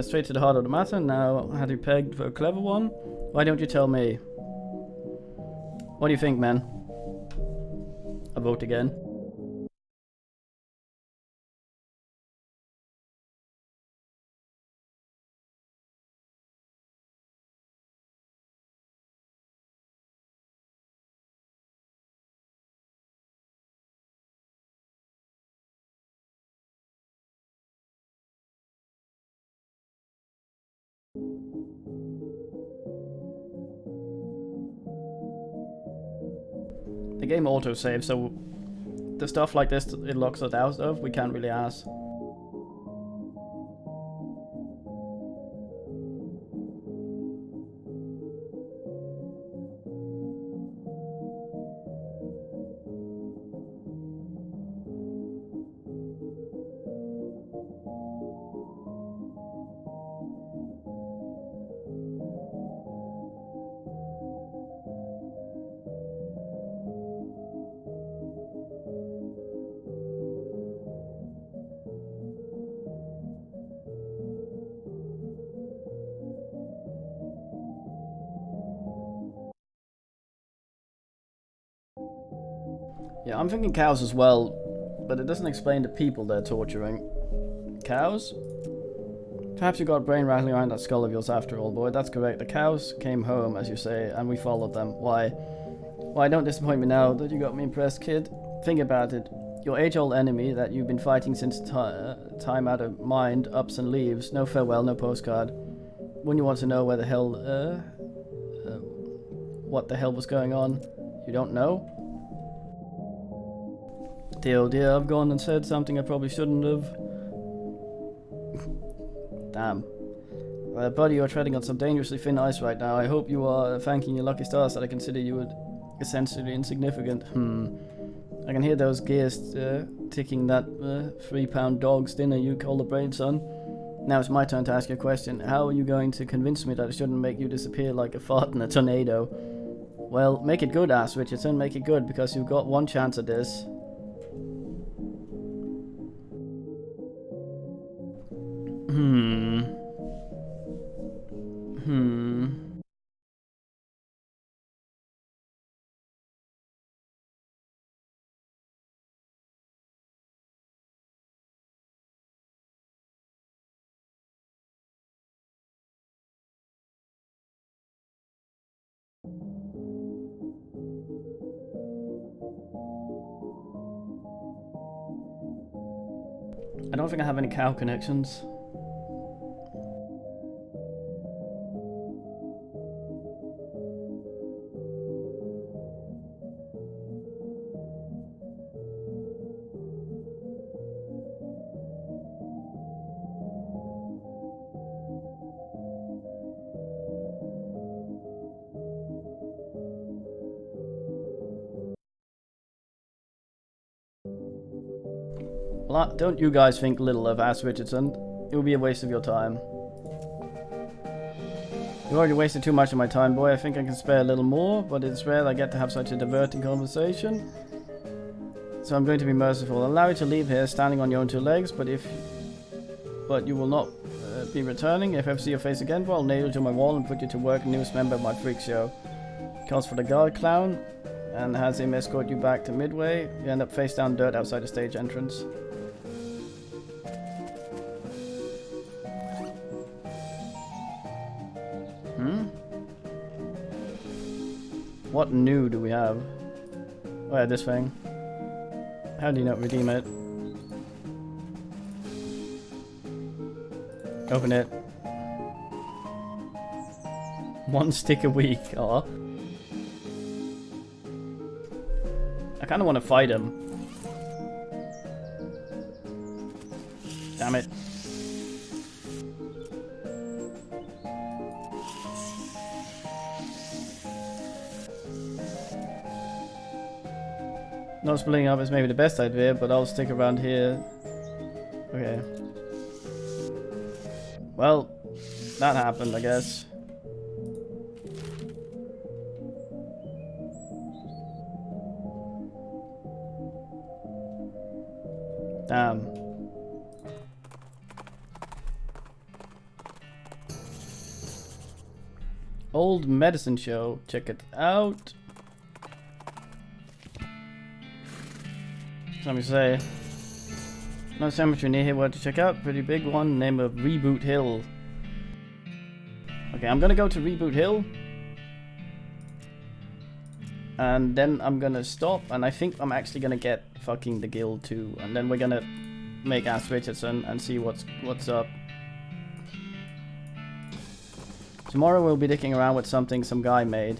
Straight to the heart of the matter. Now, had you pegged for a clever one? Why don't you tell me? What do you think, man? I vote again. The game autosaves, so the stuff like this it locks us out of, we can't really ask. Yeah, I'm thinking cows as well, but it doesn't explain the people they're torturing. Cows? Perhaps you got brain rattling around that skull of yours after all, boy. That's correct. The cows came home, as you say, and we followed them. Why? Why, don't disappoint me now that you got me impressed, kid. Think about it. Your age-old enemy that you've been fighting since time out of mind ups and leaves. No farewell, no postcard. Wouldn't you want to know where the hell, what the hell was going on? You don't know? Dear, oh dear, I've gone and said something I probably shouldn't have. Damn. Buddy, you're treading on some dangerously thin ice right now. I hope you are thanking your lucky stars that I consider you essentially insignificant. I can hear those gears ticking that 3-pound dog's dinner you call the brain, son. Now it's my turn to ask you a question. How are you going to convince me that I shouldn't make you disappear like a fart in a tornado? Well, make it good, ass Richardson. Make it good, because you've got one chance at this. I don't think I have any cow connections. Well, don't you guys think little of Ash Richardson? It would be a waste of your time. You already wasted too much of my time, boy. I think I can spare a little more, but it's rare I get to have such a diverting conversation. So I'm going to be merciful. I'll allow you to leave here standing on your own two legs, but you will not be returning. If I ever see your face again, well, I'll nail you to my wall and put you to work, newest member of my freak show. Calls for the guard clown and has him escort you back to Midway. You end up face down dirt outside the stage entrance. What new do we have? Oh yeah, this thing. How do you not redeem it? Open it. 1 stick a week. Aw. I kinda wanna fight him. Damn it. Not splitting up is maybe the best idea, but I'll stick around here. Okay. Well, that happened, I guess. Damn. Old medicine show. Check it out. Let me say, no cemetery near here. What to check out? Pretty big one. Name of Reboot Hill. Okay, I'm gonna go to Reboot Hill, and then I'm gonna stop. And I think I'm actually gonna get fucking the guild too, and then we're gonna make Ash Richardson and see what's up. Tomorrow we'll be dicking around with something some guy made.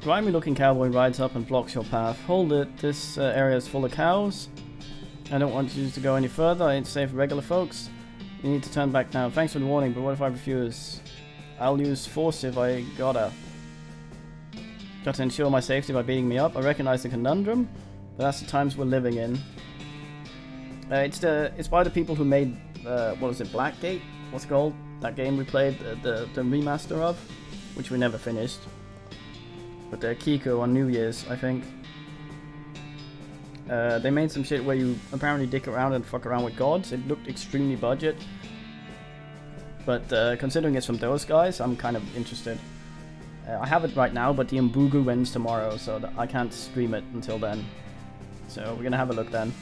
Grimy looking cowboy rides up and blocks your path. Hold it, this area is full of cows. I don't want you to go any further, I ain't safe for regular folks. You need to turn back now. Thanks for the warning, but what if I refuse? I'll use force if I gotta. Got to ensure my safety by beating me up. I recognize the conundrum, but that's the times we're living in. It's by the people who made, what was it, Blackgate? What's it called? That game we played, the remaster of, which we never finished. But Kiko on New Year's, I think. They made some shit where you apparently dick around and fuck around with gods. It looked extremely budget. But considering it's from those guys, I'm kind of interested. I have it right now, but the Mbugu ends tomorrow, so I can't stream it until then. So we're gonna have a look then.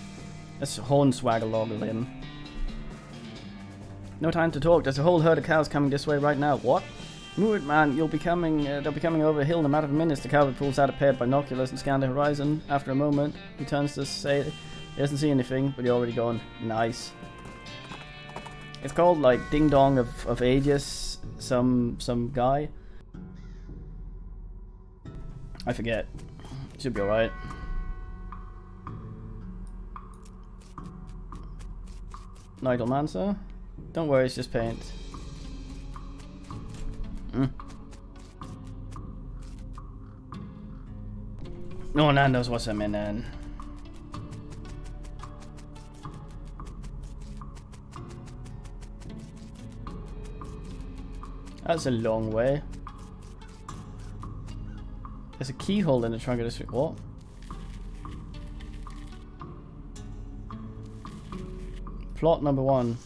Let's hornswaggle log him. No time to talk, there's a whole herd of cows coming this way right now. What? Move it, man, they'll be coming over a hill in a matter of minutes. The cowboy pulls out a pair of binoculars and scans the horizon. After a moment, he turns to say he doesn't see anything, but you're already gone. Nice. It's called like Ding Dong of Ages, some guy. I forget. Should be alright. Nigelmancer? Don't worry, it's just paint. No one knows what's I'm in then. That's a long way. There's a keyhole in the trunk of this. What? Plot number 1.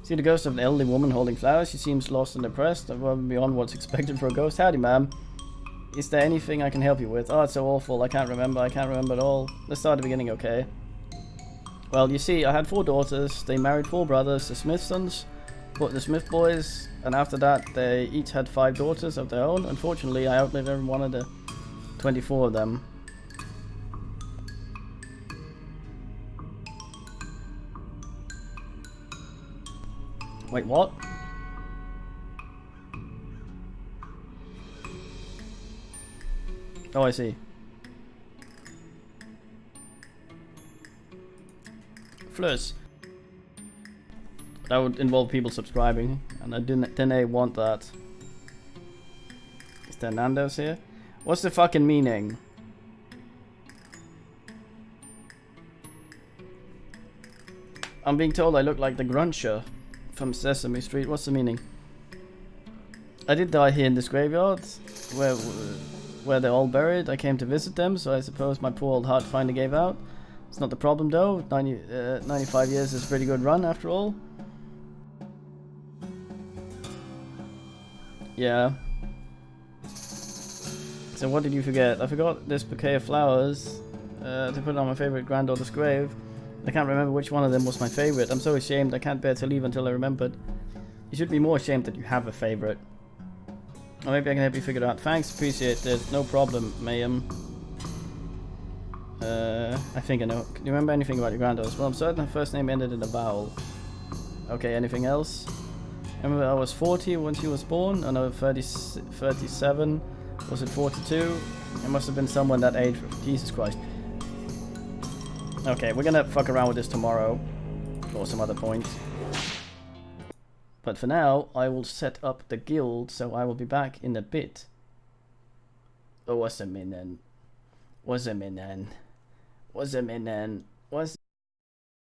See the ghost of an elderly woman holding flowers. She seems lost and depressed, above beyond what's expected for a ghost. Howdy, ma'am. Is there anything I can help you with? Oh, it's so awful. I can't remember at all. Let's start at the beginning, okay? Well, you see, I had 4 daughters. They married 4 brothers, the Smithsons, the Smith boys, and after that, they each had 5 daughters of their own. Unfortunately, I outlived every one of the 24 of them. Wait, what? Oh, I see. Fleurs. That would involve people subscribing, and I didn't want that. Is there Nando's here? What's the fucking meaning? I'm being told I look like the Gruncher from Sesame Street. What's the meaning? I did die here in this graveyard, where they're all buried. I came to visit them, so I suppose my poor old heart finally gave out. It's not the problem though. 95 years is a pretty good run after all. Yeah. So what did you forget? I forgot this bouquet of flowers to put on my favorite granddaughter's grave. I can't remember which one of them was my favorite. I'm so ashamed. I can't bear to leave until I remembered. You should be more ashamed that you have a favorite. Or maybe I can help you figure it out. Thanks, appreciate it. No problem, Mayhem. I think I know. Do you remember anything about your granddaughter? Well, I'm certain her first name ended in a vowel. Okay, anything else? Remember I was 40 when she was born? Oh no, 37. Was it 42? It must have been someone that age. Jesus Christ. Okay, we're gonna fuck around with this tomorrow. Or some other point. But for now, I will set up the guild, so I will be back in a bit. Oh, what's a minute? What's a minute? What's a minute? What's